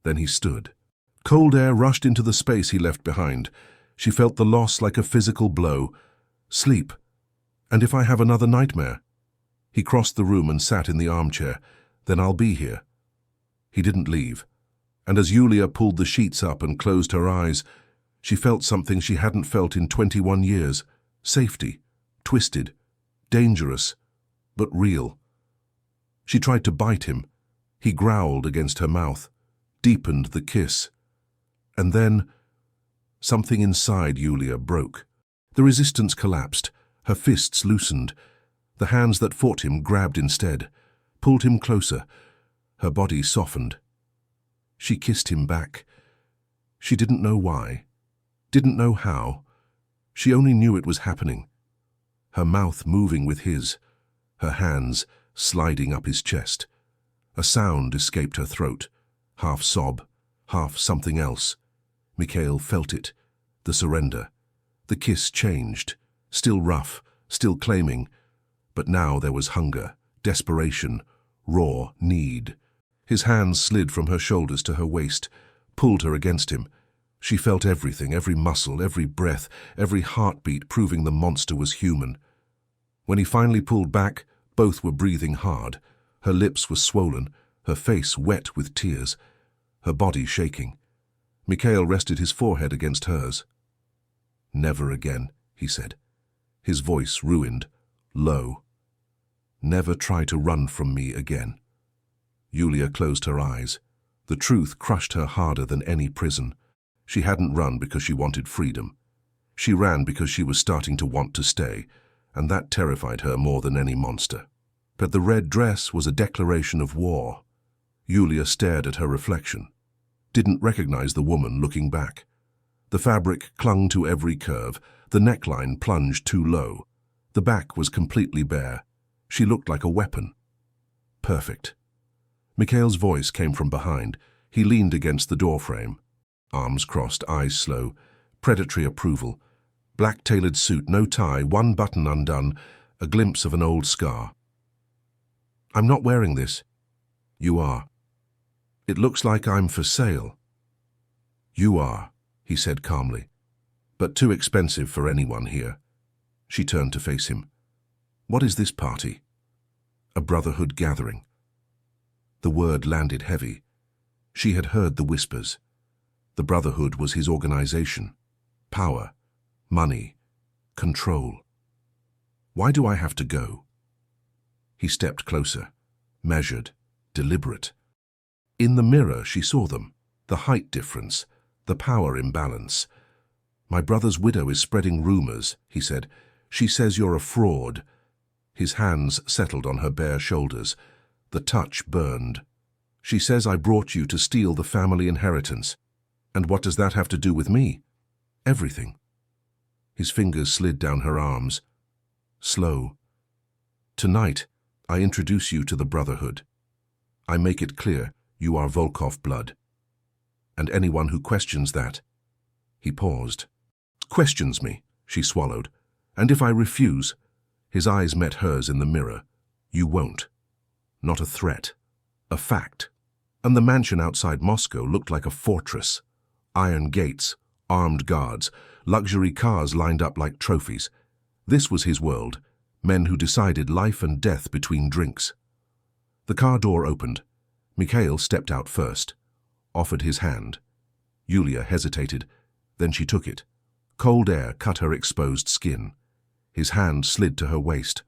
S1: Then he stood. Cold air rushed into the space he left behind. She felt the loss like a physical blow. Sleep. And if I have another nightmare? He crossed the room and sat in the armchair. Then I'll be here. He didn't leave. And as Yulia pulled the sheets up and closed her eyes, she felt something she hadn't felt in 21 years. Safety. Twisted. Dangerous. But real. She tried to bite him. He growled against her mouth, deepened the kiss. And then, something inside Yulia broke. The resistance collapsed. Her fists loosened. The hands that fought him grabbed instead, pulled him closer. Her body softened. She kissed him back. She didn't know why, didn't know how. She only knew it was happening. Her mouth moving with his, her hands sliding up his chest. A sound escaped her throat, half sob, half something else. Mikhail felt it, the surrender. The kiss changed, still rough, still claiming, but now there was hunger, desperation, raw need. His hands slid from her shoulders to her waist, pulled her against him. She felt everything, every muscle, every breath, every heartbeat proving the monster was human. When he finally pulled back, both were breathing hard. Her lips were swollen, her face wet with tears, her body shaking. Mikhail rested his forehead against hers. "Never again," he said, his voice ruined, low. "Never try to run from me again." Yulia closed her eyes. The truth crushed her harder than any prison. She hadn't run because she wanted freedom. She ran because she was starting to want to stay, and that terrified her more than any monster. But the red dress was a declaration of war. Yulia stared at her reflection, didn't recognize the woman looking back. The fabric clung to every curve, the neckline plunged too low. The back was completely bare. She looked like a weapon. Perfect. Mikhail's voice came from behind. He leaned against the doorframe. Arms crossed, eyes slow, predatory approval. Black-tailored suit, no tie, one button undone, a glimpse of an old scar. "I'm not wearing this." "You are." "It looks like I'm for sale." "You are," he said calmly, "but too expensive for anyone here." She turned to face him. "What is this party?" "A brotherhood gathering." The word landed heavy. She had heard the whispers. The brotherhood was his organization. Power, money, control. "Why do I have to go?" He stepped closer, measured, deliberate. In the mirror she saw them, the height difference, the power imbalance. "My brother's widow is spreading rumors," he said. "She says you're a fraud." His hands settled on her bare shoulders. The touch burned. "She says I brought you to steal the family inheritance. And what does that have to do with me?" "Everything." His fingers slid down her arms. Slow. "Tonight, I introduce you to the Brotherhood. I make it clear you are Volkov blood. And anyone who questions that..." He paused. Questions me, she swallowed. And if I refuse? His eyes met hers in the mirror. You won't. Not a threat. A fact. And the mansion outside Moscow looked like a fortress. Iron gates, armed guards, luxury cars lined up like trophies. This was his world, men who decided life and death between drinks. The car door opened. Mikhail stepped out first, offered his hand. Yulia hesitated, then she took it. Cold air cut her exposed skin. His hand slid to her waist.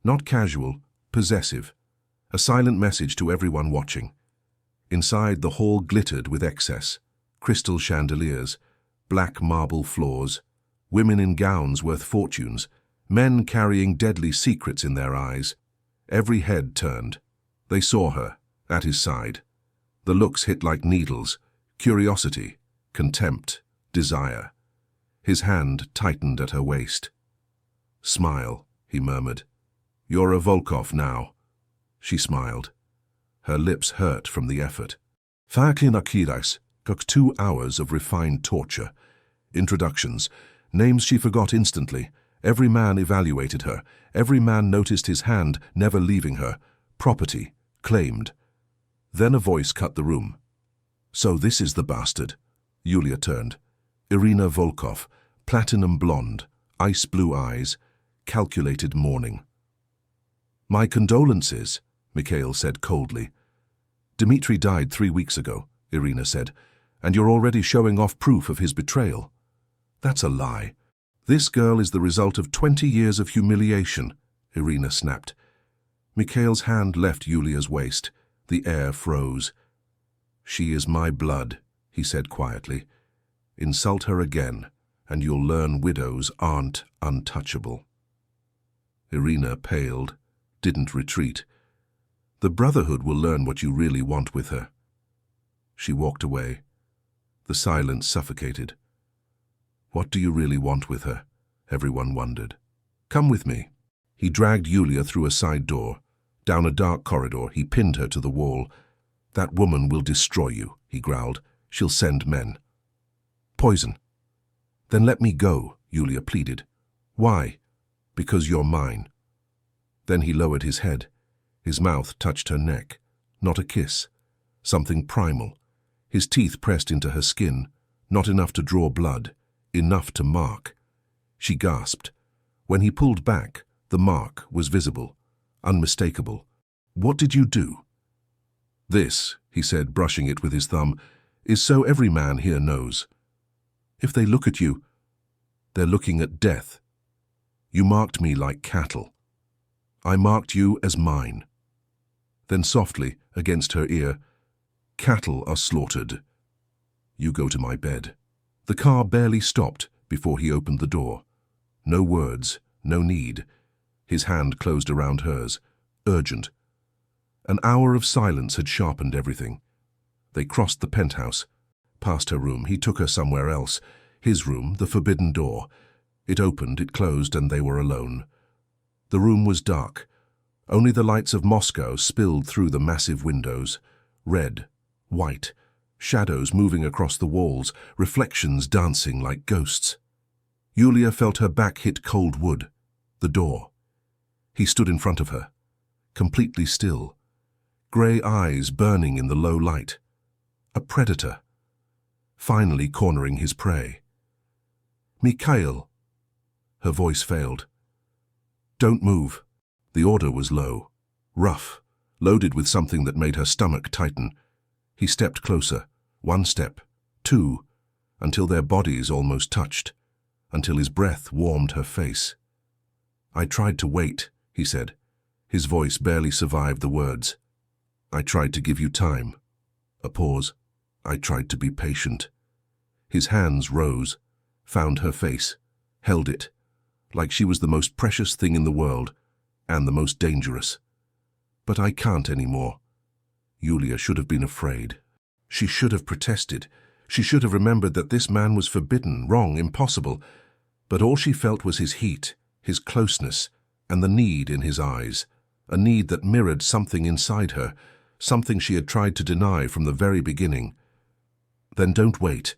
S1: Not casual, possessive. A silent message to everyone watching. Inside, the hall glittered with excess. Crystal chandeliers, black marble floors, women in gowns worth fortunes, men carrying deadly secrets in their eyes. Every head turned. They saw her, at his side. The looks hit like needles, curiosity, contempt, desire. His hand tightened at her waist. Smile, he murmured. You're a Volkov now. She smiled. Her lips hurt from the effort. Faklinakirais took 2 hours of refined torture. Introductions, names she forgot instantly. Every man evaluated her. Every man noticed his hand never leaving her. Property, claimed. Then a voice cut the room. So this is the bastard. Yulia turned. Irina Volkov, platinum blonde, ice blue eyes, calculated mourning. My condolences, Mikhail said coldly. Dmitri died 3 weeks ago, Irina said, and you're already showing off proof of his betrayal. That's a lie. This girl is the result of 20 years of humiliation, Irina snapped. Mikhail's hand left Yulia's waist. The air froze. She is my blood, he said quietly. Insult her again, and you'll learn widows aren't untouchable. Irina paled, didn't retreat. The Brotherhood will learn what you really want with her. She walked away. The silence suffocated. What do you really want with her? Everyone wondered. Come with me. He dragged Yulia through a side door. Down a dark corridor, he pinned her to the wall. That woman will destroy you, he growled. She'll send men. Poison. Then let me go, Yulia pleaded. Why? Because you're mine. Then he lowered his head. His mouth touched her neck. Not a kiss. Something primal. His teeth pressed into her skin. Not enough to draw blood. Enough to mark. She gasped. When he pulled back, the mark was visible. Unmistakable. What did you do? This, he said, brushing it with his thumb, is so every man here knows. If they look at you, they're looking at death. You marked me like cattle. I marked you as mine. Then softly, against her ear, cattle are slaughtered. You go to my bed. The car barely stopped before he opened the door. No words, no need. His hand closed around hers, urgent. An hour of silence had sharpened everything. They crossed the penthouse. Past her room, he took her somewhere else. His room, the forbidden door. It opened, it closed, and they were alone. The room was dark. Only the lights of Moscow spilled through the massive windows. Red, white, shadows moving across the walls, reflections dancing like ghosts. Yulia felt her back hit cold wood. The door. He stood in front of her, completely still, grey eyes burning in the low light. A predator, finally cornering his prey. Mikhail. Her voice failed. Don't move. The order was low, rough, loaded with something that made her stomach tighten. He stepped closer, 1 step, 2, until their bodies almost touched, until his breath warmed her face. I tried to wait, he said. His voice barely survived the words. I tried to give you time. A pause. I tried to be patient. His hands rose, found her face, held it, like she was the most precious thing in the world, and the most dangerous. But I can't anymore. Yulia should have been afraid. She should have protested. She should have remembered that this man was forbidden, wrong, impossible. But all she felt was his heat, his closeness, and the need in his eyes, a need that mirrored something inside her, something she had tried to deny from the very beginning. Then don't wait.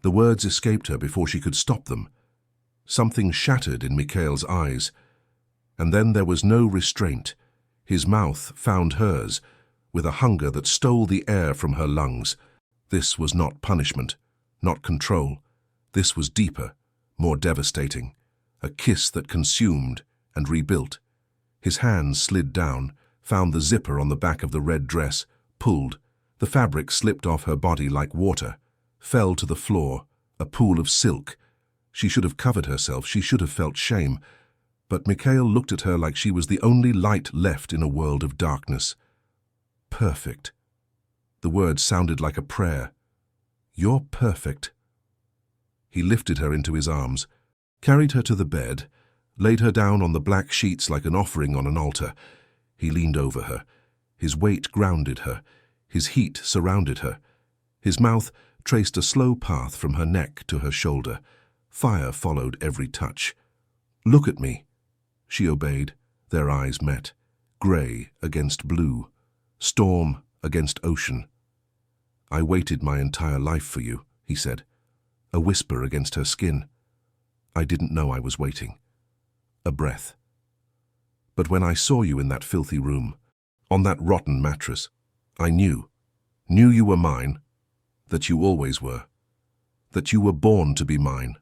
S1: The words escaped her before she could stop them. Something shattered in Mikhail's eyes, and then there was no restraint. His mouth found hers, with a hunger that stole the air from her lungs. This was not punishment, not control. This was deeper, more devastating. A kiss that consumed and rebuilt. His hands slid down, found the zipper on the back of the red dress, pulled. The fabric slipped off her body like water, fell to the floor, a pool of silk. She should have covered herself, she should have felt shame. But Mikhail looked at her like she was the only light left in a world of darkness. Perfect. The word sounded like a prayer. You're perfect. He lifted her into his arms, carried her to the bed, laid her down on the black sheets like an offering on an altar. He leaned over her. His weight grounded her. His heat surrounded her. His mouth traced a slow path from her neck to her shoulder. Fire followed every touch. Look at me. She obeyed. Their eyes met. Grey against blue. Storm against ocean. I waited my entire life for you, he said. A whisper against her skin. I didn't know I was waiting. A breath. But when I saw you in that filthy room, on that rotten mattress, I knew you were mine, that you always were, that you were born to be mine.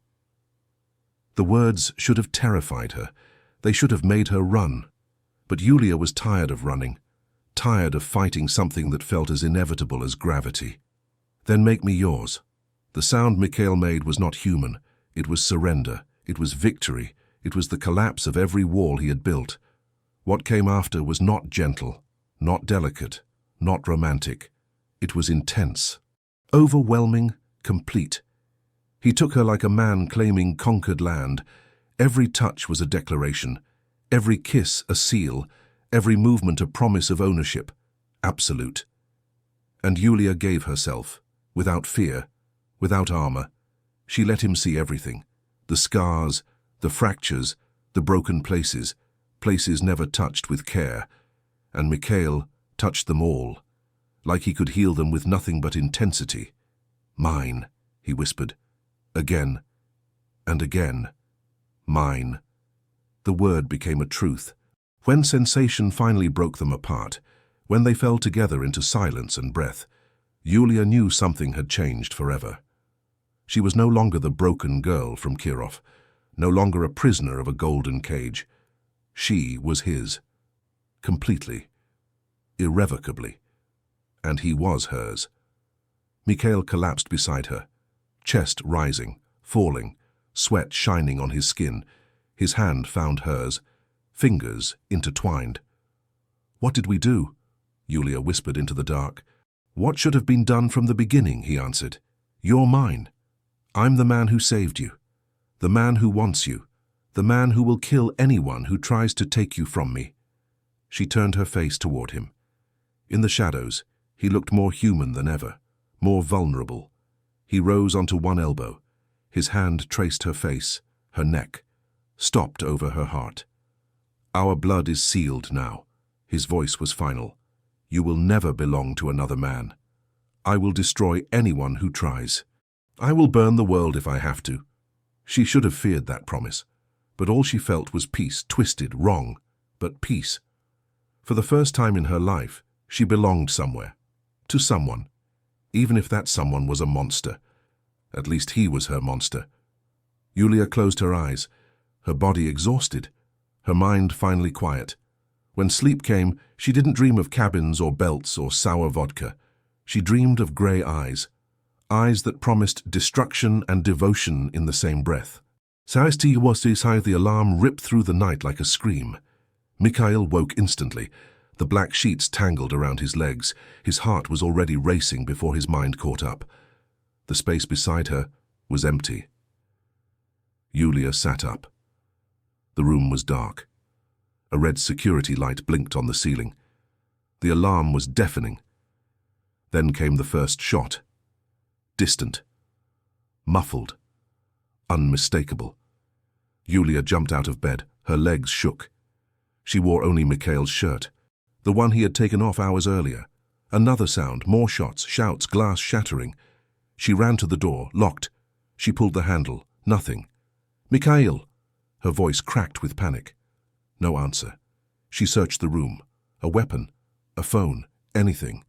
S1: The words should have terrified her. They should have made her run. But Yulia was tired of running, tired of fighting something that felt as inevitable as gravity. Then make me yours. The sound Mikhail made was not human. It was surrender. It was victory. It was the collapse of every wall he had built. What came after was not gentle, not delicate, not romantic. It was intense, overwhelming, complete. He took her like a man claiming conquered land. Every touch was a declaration, every kiss a seal, every movement a promise of ownership, absolute. And Yulia gave herself, without fear, without armor. She let him see everything, the scars, the fractures, the broken places, places never touched with care. And Mikhail touched them all, like he could heal them with nothing but intensity. Mine, he whispered, again and again. Mine. The word became a truth. When sensation finally broke them apart, when they fell together into silence and breath, Yulia knew something had changed forever. She was no longer the broken girl from Kirov, no longer a prisoner of a golden cage. She was his. Completely. Irrevocably. And he was hers. Mikhail collapsed beside her, chest rising, falling, sweat shining on his skin. His hand found hers, fingers intertwined. What did we do? Yulia whispered into the dark. What should have been done from the beginning, he answered. You're mine. I'm the man who saved you, the man who wants you, the man who will kill anyone who tries to take you from me. She turned her face toward him. In the shadows, he looked more human than ever, more vulnerable. He rose onto one elbow. His hand traced her face, her neck, stopped over her heart. Our blood is sealed now. His voice was final. You will never belong to another man. I will destroy anyone who tries. I will burn the world if I have to. She should have feared that promise. But all she felt was peace, twisted, wrong, but peace. For the first time in her life, she belonged somewhere, to someone, even if that someone was a monster. At least he was her monster. Yulia closed her eyes, her body exhausted, her mind finally quiet. When sleep came, she didn't dream of cabins or belts or sour vodka. She dreamed of grey eyes, eyes that promised destruction and devotion in the same breath. The alarm ripped through the night like a scream. Mikhail woke instantly. The black sheets tangled around his legs. His heart was already racing before his mind caught up. The space beside her was empty. Yulia sat up. The room was dark. A red security light blinked on the ceiling. The alarm was deafening. Then came the first shot. Distant. Muffled. Unmistakable. Yulia jumped out of bed. Her legs shook. She wore only Mikhail's shirt, the one he had taken off hours earlier. Another sound, more shots, shouts, glass shattering. She ran to the door, locked. She pulled the handle. Nothing. "Mikhail!" Her voice cracked with panic. No answer. She searched the room. A weapon, a phone, anything.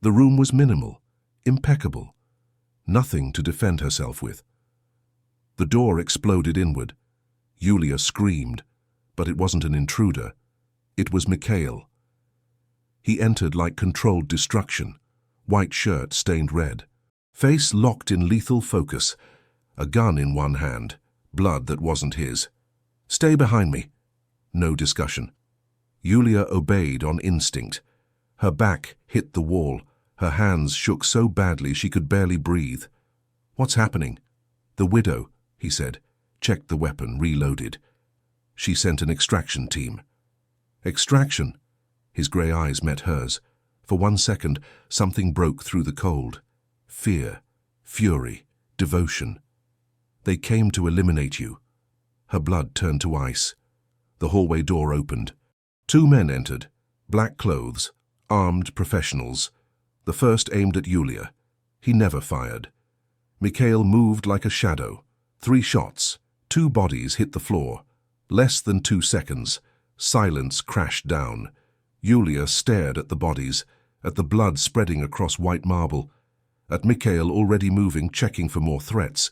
S1: The room was minimal, impeccable. Nothing to defend herself with. The door exploded inward. Yulia screamed, but it wasn't an intruder. It was Mikhail. He entered like controlled destruction. White shirt stained red. Face locked in lethal focus. A gun in one hand. Blood that wasn't his. "Stay behind me." No discussion. Yulia obeyed on instinct. Her back hit the wall. Her hands shook so badly she could barely breathe. "What's happening?" "The widow," he said. Checked the weapon, reloaded. She sent an extraction team. "Extraction?" His grey eyes met hers. For 1 second, something broke through the cold. Fear, fury, devotion. "They came to eliminate you." Her blood turned to ice. The hallway door opened. 2 men entered, black clothes, armed professionals. The first aimed at Yulia. He never fired. Mikhail moved like a shadow. 3 shots. 2 bodies hit the floor. Less than 2 seconds. Silence crashed down. Yulia stared at the bodies, at the blood spreading across white marble, at Mikhail already moving, checking for more threats.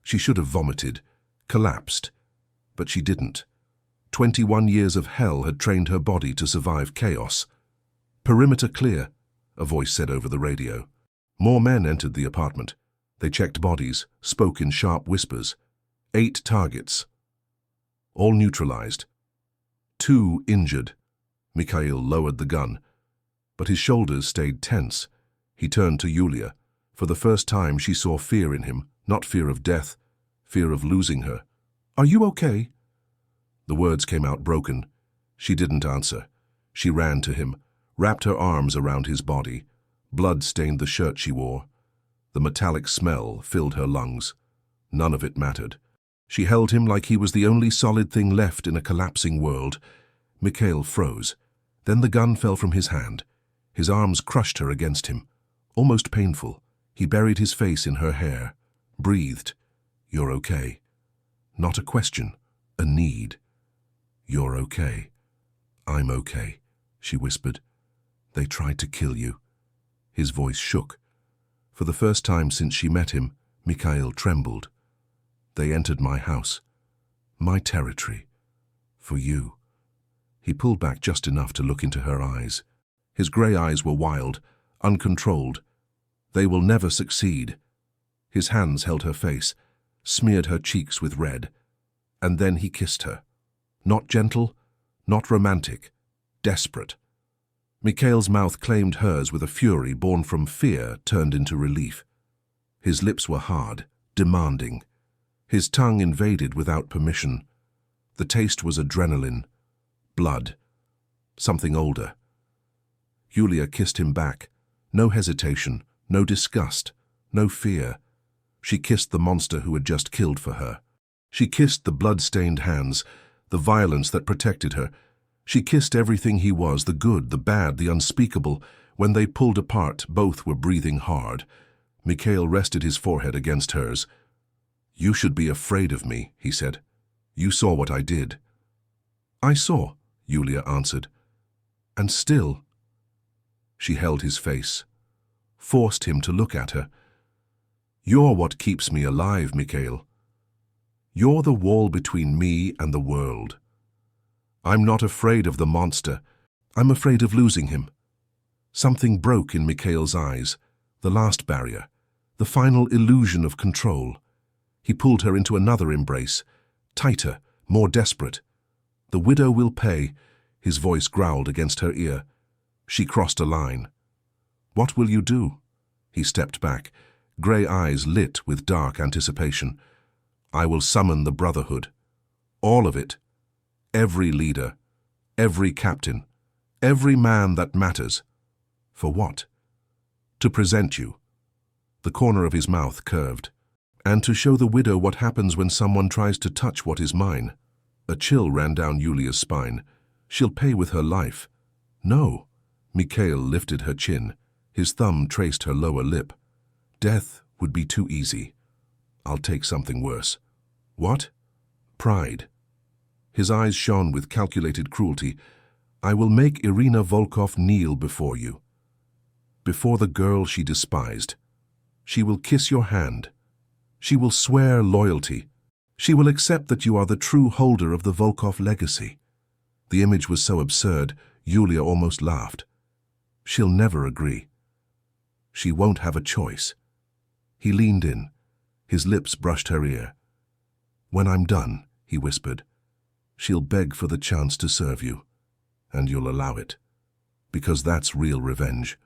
S1: She should have vomited, collapsed. But she didn't. 21 years of hell had trained her body to survive chaos. "Perimeter clear," a voice said over the radio. More men entered the apartment. They checked bodies, spoke in sharp whispers. 8 targets. All neutralized. 2 injured. Mikhail lowered the gun, but his shoulders stayed tense. He turned to Yulia. For the first time she saw fear in him, not fear of death, fear of losing her. "Are you okay?" The words came out broken. She didn't answer. She ran to him, wrapped her arms around his body. Blood stained the shirt she wore. The metallic smell filled her lungs. None of it mattered. She held him like he was the only solid thing left in a collapsing world. Mikhail froze. Then the gun fell from his hand. His arms crushed her against him. Almost painful. He buried his face in her hair. Breathed. "You're okay." Not a question, a need. "You're okay." "I'm okay," she whispered. "They tried to kill you." His voice shook. For the first time since she met him, Mikhail trembled. "They entered my house, my territory, for you." He pulled back just enough to look into her eyes. His grey eyes were wild, uncontrolled. "They will never succeed." His hands held her face, smeared her cheeks with red. And then he kissed her. Not gentle, not romantic, desperate. Mikhail's mouth claimed hers with a fury born from fear turned into relief. His lips were hard, demanding. His tongue invaded without permission. The taste was adrenaline, blood, something older. Yulia kissed him back. No hesitation, no disgust, no fear. She kissed the monster who had just killed for her. She kissed the blood-stained hands, the violence that protected her. She kissed everything he was, the good, the bad, the unspeakable. When they pulled apart, both were breathing hard. Mikhail rested his forehead against hers. "You should be afraid of me," he said. "You saw what I did." "I saw," Yulia answered. "And still—" She held his face, forced him to look at her. "You're what keeps me alive, Mikhail. You're the wall between me and the world. I'm not afraid of the monster. I'm afraid of losing him." Something broke in Mikhail's eyes, the last barrier, the final illusion of control. He pulled her into another embrace, tighter, more desperate. "The widow will pay," his voice growled against her ear. She crossed a line. "What will you do?" He stepped back, grey eyes lit with dark anticipation. "I will summon the Brotherhood. All of it. Every leader, every captain, every man that matters." "For what?" "To present you." The corner of his mouth curved. "And to show the widow what happens when someone tries to touch what is mine." A chill ran down Yulia's spine. "She'll pay with her life." "No." Mikhail lifted her chin. His thumb traced her lower lip. "Death would be too easy. I'll take something worse. What? Pride. His eyes shone with calculated cruelty. I will make Irina Volkov kneel before you. Before the girl she despised. She will kiss your hand. She will swear loyalty. She will accept that you are the true holder of the Volkov legacy. The image was so absurd, Yulia almost laughed. She'll never agree. She won't have a choice. He leaned in. His lips brushed her ear. When I'm done, he whispered, she'll beg for the chance to serve you, and you'll allow it, because that's real revenge.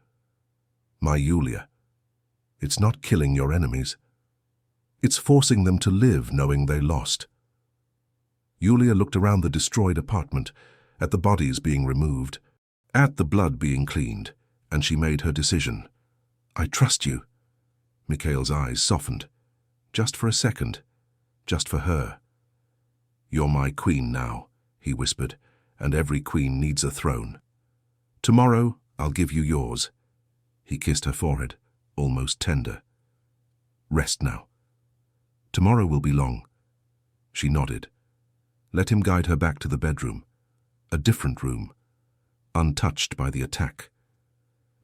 S1: My Yulia, it's not killing your enemies. It's forcing them to live knowing they lost. Yulia looked around the destroyed apartment, at the bodies being removed, at the blood being cleaned, and she made her decision. I trust you. Mikhail's eyes softened. Just for a second. Just for her. You're my queen now, he whispered, and every queen needs a throne. Tomorrow, I'll give you yours. He kissed her forehead, almost tender. Rest now. Tomorrow will be long. She nodded. Let him guide her back to the bedroom. A different room, untouched by the attack.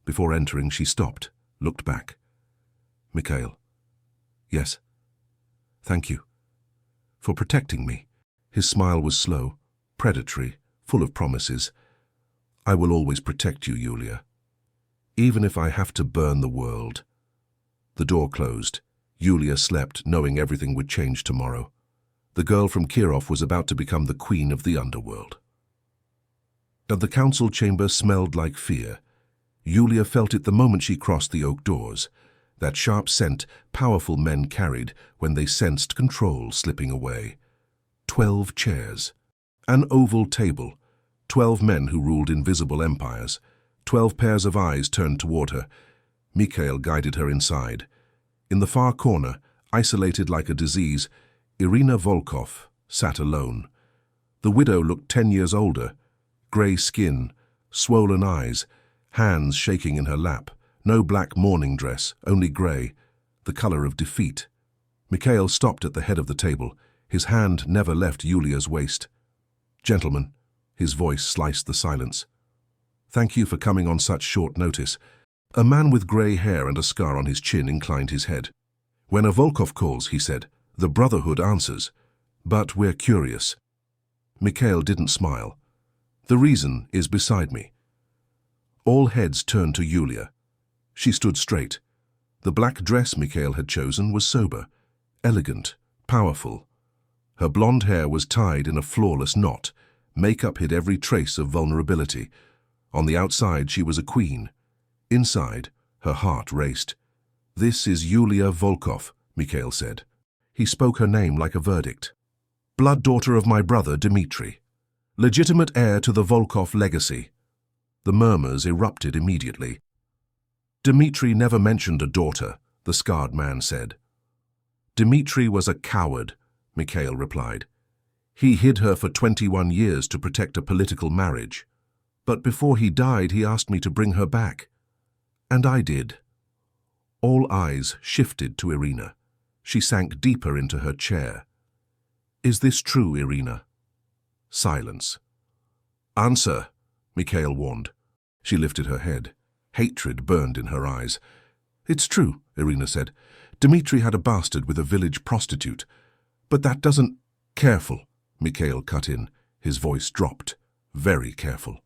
S1: Before entering, she stopped, looked back. Mikhail. Yes. Thank you. For protecting me. His smile was slow, predatory, full of promises. I will always protect you, Yulia. Even if I have to burn the world. The door closed. Yulia slept, knowing everything would change tomorrow. The girl from Kirov was about to become the queen of the underworld. And the council chamber smelled like fear. Yulia felt it the moment she crossed the oak doors, that sharp scent powerful men carried when they sensed control slipping away. 12 chairs. An oval table. 12 men who ruled invisible empires. 12 pairs of eyes turned toward her. Mikhail guided her inside. In the far corner, isolated like a disease, Irina Volkov sat alone. The widow looked 10 years older. Grey skin, swollen eyes, hands shaking in her lap. No black mourning dress, only grey, the colour of defeat. Mikhail stopped at the head of the table. His hand never left Yulia's waist. Gentlemen, his voice sliced the silence. Thank you for coming on such short notice. A man with grey hair and a scar on his chin inclined his head. When a Volkov calls, he said, the Brotherhood answers. But we're curious. Mikhail didn't smile. The reason is beside me. All heads turned to Yulia. She stood straight. The black dress Mikhail had chosen was sober, elegant, powerful. Her blonde hair was tied in a flawless knot. Makeup hid every trace of vulnerability. On the outside, she was a queen. Inside, her heart raced. This is Yulia Volkov, Mikhail said. He spoke her name like a verdict. Blood daughter of my brother, Dmitri. Legitimate heir to the Volkov legacy. The murmurs erupted immediately. Dmitri never mentioned a daughter, the scarred man said. Dmitri was a coward, Mikhail replied. He hid her for 21 years to protect a political marriage. But before he died, he asked me to bring her back. And I did. All eyes shifted to Irina. She sank deeper into her chair. Is this true, Irina? Silence. Answer, Mikhail warned. She lifted her head. Hatred burned in her eyes. It's true, Irina said. Dmitri had a bastard with a village prostitute. But that doesn't... Careful, Mikhail cut in. His voice dropped. Very careful.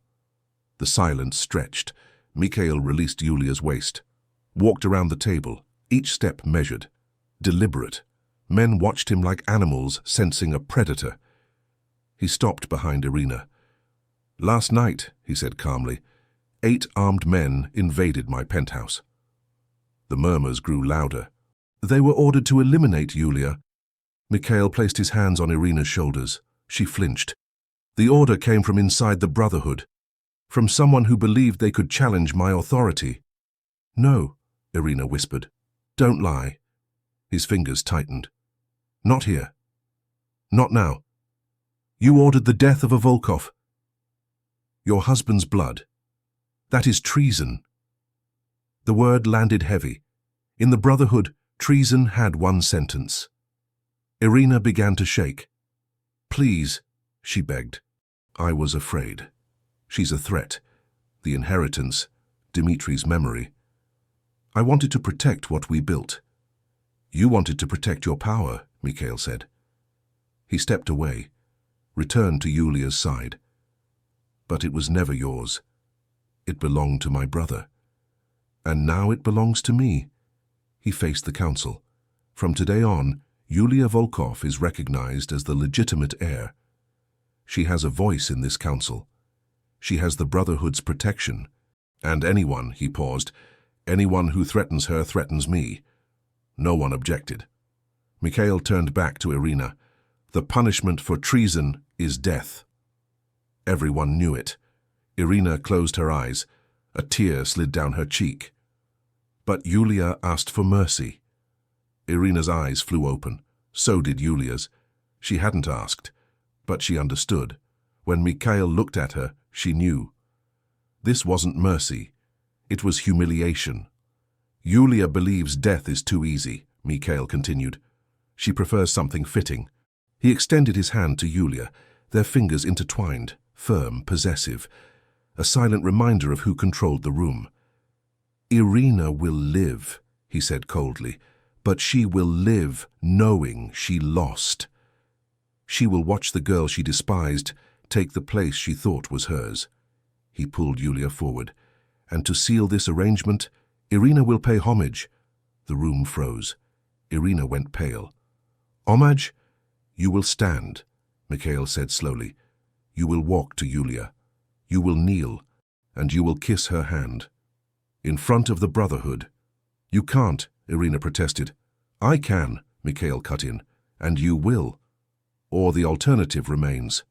S1: The silence stretched. Mikhail released Yulia's waist. Walked around the table, each step measured. Deliberate. Men watched him like animals sensing a predator. He stopped behind Irina. Last night, he said calmly, 8 armed men invaded my penthouse. The murmurs grew louder. They were ordered to eliminate Yulia. Mikhail placed his hands on Irina's shoulders. She flinched. The order came from inside the Brotherhood, from someone who believed they could challenge my authority. No, Irina whispered. Don't lie. His fingers tightened. Not here. Not now. You ordered the death of a Volkov. Your husband's blood. That is treason. The word landed heavy. In the Brotherhood, treason had one sentence. Irina began to shake. "Please," she begged. "I was afraid. She's a threat. The inheritance, Dimitri's memory. I wanted to protect what we built." "You wanted to protect your power," Mikhail said. He stepped away, returned to Yulia's side. "But it was never yours. It belonged to my brother. And now it belongs to me." He faced the council. "From today on, Yulia Volkov is recognized as the legitimate heir. She has a voice in this council. She has the Brotherhood's protection. And anyone," he paused, "anyone who threatens her threatens me." No one objected. Mikhail turned back to Irina. "The punishment for treason is death." Everyone knew it. Irina closed her eyes. A tear slid down her cheek. But Yulia asked for mercy. Irina's eyes flew open. So did Yulia's. She hadn't asked, but she understood. When Mikhail looked at her, she knew. This wasn't mercy. It was humiliation. "Yulia believes death is too easy," Mikhail continued. "She prefers something fitting." He extended his hand to Yulia, their fingers intertwined, firm, possessive, a silent reminder of who controlled the room. "Irina will live," he said coldly, "but she will live knowing she lost. She will watch the girl she despised take the place she thought was hers." He pulled Yulia forward. "And to seal this arrangement, Irina will pay homage." The room froze. Irina went pale. "Homage? You will stand," Mikhail said slowly. "You will walk to Yulia. You will kneel, and you will kiss her hand. In front of the Brotherhood." "You can't," Irina protested. "I can," Mikhail cut in, "and you will. Or the alternative remains."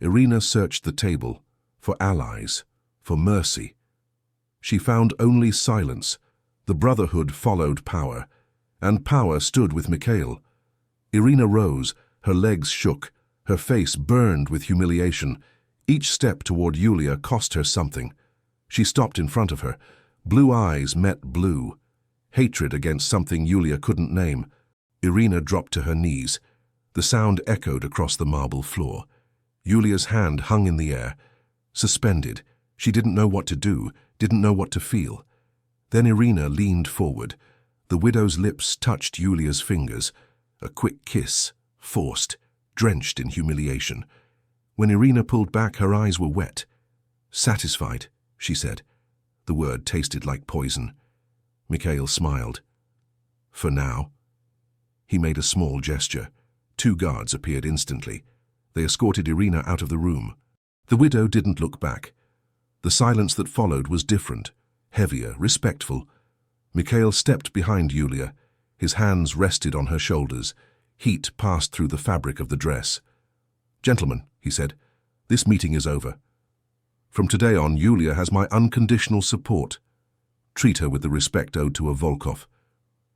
S1: Irina searched the table for allies, for mercy. She found only silence. The Brotherhood followed power, and power stood with Mikhail. Irina rose, her legs shook, her face burned with humiliation. Each step toward Yulia cost her something. She stopped in front of her. Blue eyes met blue. Hatred against something Yulia couldn't name. Irina dropped to her knees. The sound echoed across the marble floor. Yulia's hand hung in the air, suspended. She didn't know what to do, didn't know what to feel. Then Irina leaned forward. The widow's lips touched Yulia's fingers. A quick kiss, forced, drenched in humiliation. When Irina pulled back, her eyes were wet. "Satisfied," she said. The word tasted like poison. Mikhail smiled. "For now." He made a small gesture. 2 guards appeared instantly. They escorted Irina out of the room. The widow didn't look back. The silence that followed was different, heavier, respectful. Mikhail stepped behind Yulia. His hands rested on her shoulders. Heat passed through the fabric of the dress. "Gentlemen," he said, "this meeting is over. From today on, Yulia has my unconditional support. Treat her with the respect owed to a Volkov."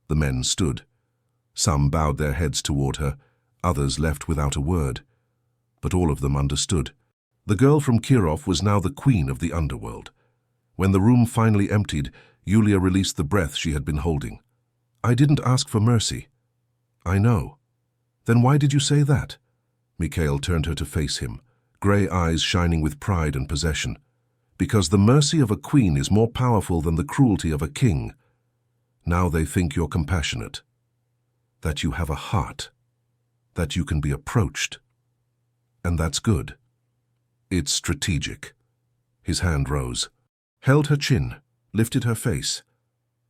S1: The men stood. Some bowed their heads toward her, others left without a word. But all of them understood. The girl from Kirov was now the queen of the underworld. When the room finally emptied, Yulia released the breath she had been holding. "I didn't ask for mercy." "I know." "Then why did you say that?" Mikhail turned her to face him, grey eyes shining with pride and possession. "Because the mercy of a queen is more powerful than the cruelty of a king. Now they think you're compassionate, that you have a heart, that you can be approached. And that's good. It's strategic." His hand rose, held her chin, lifted her face.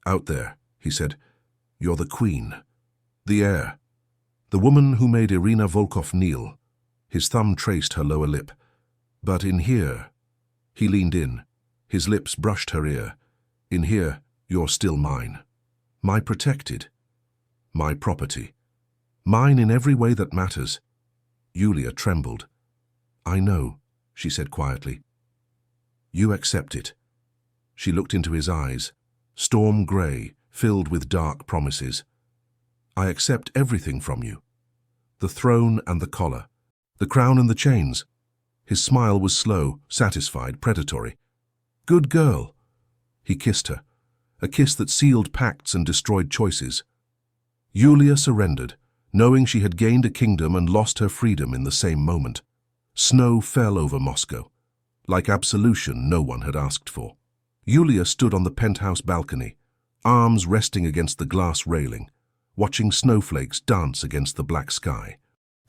S1: "Out there," he said, "you're the queen, the heir, the woman who made Irina Volkov kneel." His thumb traced her lower lip. "But in here," he leaned in, his lips brushed her ear, "in here, you're still mine. My protected, my property, mine in every way that matters." Yulia trembled. "I know," she said quietly. "You accept it." She looked into his eyes, storm grey, filled with dark promises. "I accept everything from you. The throne and the collar, the crown and the chains." His smile was slow, satisfied, predatory. "Good girl." He kissed her, a kiss that sealed pacts and destroyed choices. Yulia surrendered, knowing she had gained a kingdom and lost her freedom in the same moment. Snow fell over Moscow, like absolution no one had asked for. Yulia stood on the penthouse balcony, arms resting against the glass railing, watching snowflakes dance against the black sky.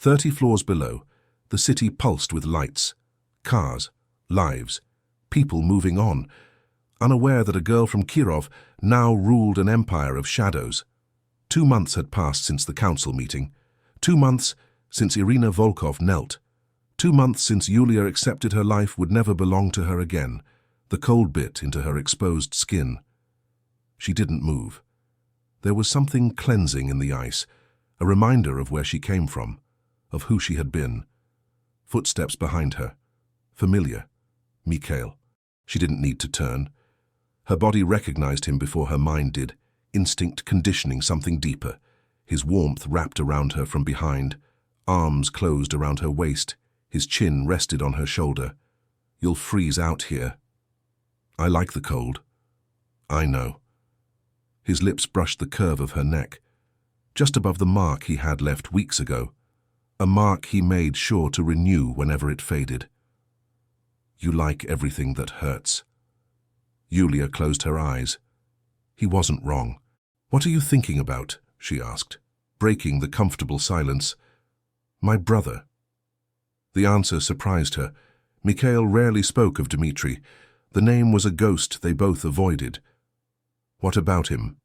S1: 30 floors below, the city pulsed with lights, cars, lives, people moving on, unaware that a girl from Kirov now ruled an empire of shadows. 2 months had passed since the council meeting, 2 months since Irina Volkov knelt, 2 months since Yulia accepted her life would never belong to her again, the cold bit into her exposed skin. She didn't move. There was something cleansing in the ice, a reminder of where she came from, of who she had been. Footsteps behind her. Familiar. Mikhail. She didn't need to turn. Her body recognized him before her mind did, instinct conditioning something deeper. His warmth wrapped around her from behind, arms closed around her waist, his chin rested on her shoulder. You'll freeze out here. I like the cold. I know. His lips brushed the curve of her neck, just above the mark he had left weeks ago, a mark he made sure to renew whenever it faded. You like everything that hurts. Yulia closed her eyes. He wasn't wrong. What are you thinking about? She asked, breaking the comfortable silence. My brother. The answer surprised her. Mikhail rarely spoke of Dmitri. The name was a ghost they both avoided. What about him?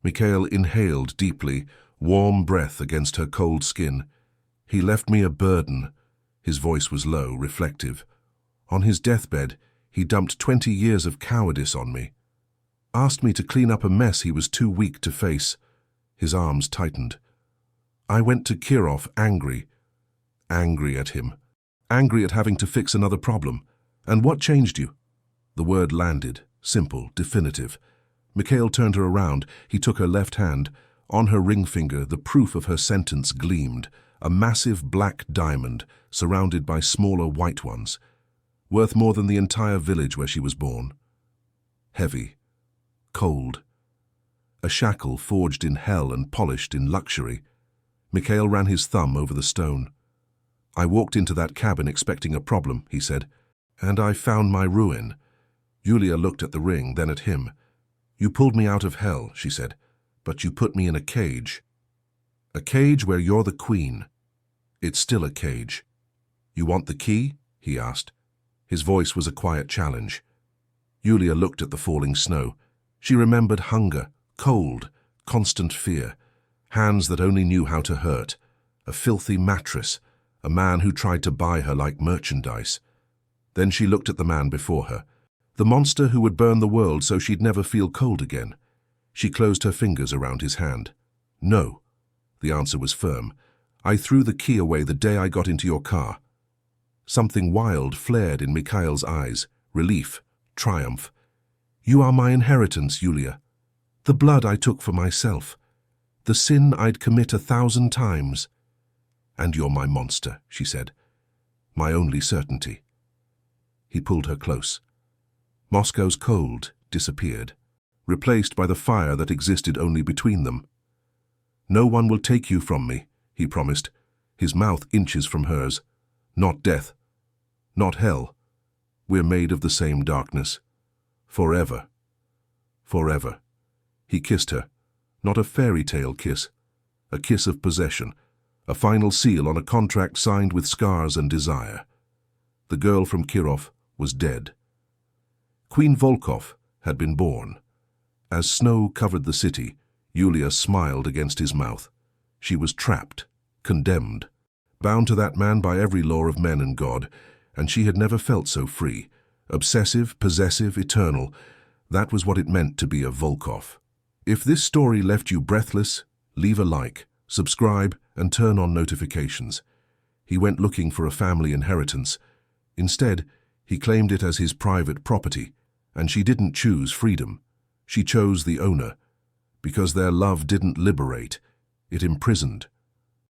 S1: Mikhail inhaled deeply, warm breath against her cold skin. He left me a burden. His voice was low, reflective. On his deathbed, he dumped 20 years of cowardice on me. Asked me to clean up a mess he was too weak to face. His arms tightened. I went to Kirov angry. Angry at him. Angry at having to fix another problem. And what changed you? The word landed, simple, definitive. Mikhail turned her around. He took her left hand. On her ring finger, the proof of her sentence gleamed, a massive black diamond surrounded by smaller white ones, worth more than the entire village where she was born. Heavy. Cold. A shackle forged in hell and polished in luxury. Mikhail ran his thumb over the stone. I walked into that cabin expecting a problem, he said, and I found my ruin. Yulia looked at the ring, then at him. You pulled me out of hell, she said, but you put me in a cage. A cage where you're the queen. It's still a cage. You want the key? He asked. His voice was a quiet challenge. Yulia looked at the falling snow. She remembered hunger, cold, constant fear, hands that only knew how to hurt, a filthy mattress, a man who tried to buy her like merchandise. Then she looked at the man before her, the monster who would burn the world so she'd never feel cold again. She closed her fingers around his hand. No. The answer was firm. I threw the key away the day I got into your car. Something wild flared in Mikhail's eyes, relief, triumph. You are my inheritance, Yulia. The blood I took for myself. The sin I'd commit 1,000 times. And you're my monster, she said. My only certainty. He pulled her close. Moscow's cold disappeared, replaced by the fire that existed only between them. No one will take you from me, he promised, his mouth inches from hers. Not death. Not hell. We're made of the same darkness. Forever. Forever. He kissed her. Not a fairy tale kiss. A kiss of possession. A final seal on a contract signed with scars and desire. The girl from Kirov was dead. Queen Volkov had been born. As snow covered the city, Yulia smiled against his mouth. She was trapped, condemned, bound to that man by every law of men and God, and she had never felt so free. Obsessive, possessive, eternal. That was what it meant to be a Volkov. If this story left you breathless, leave a like, subscribe, and turn on notifications. He went looking for a family inheritance. Instead, he claimed it as his private property, and she didn't choose freedom. She chose the owner, because their love didn't liberate, it imprisoned.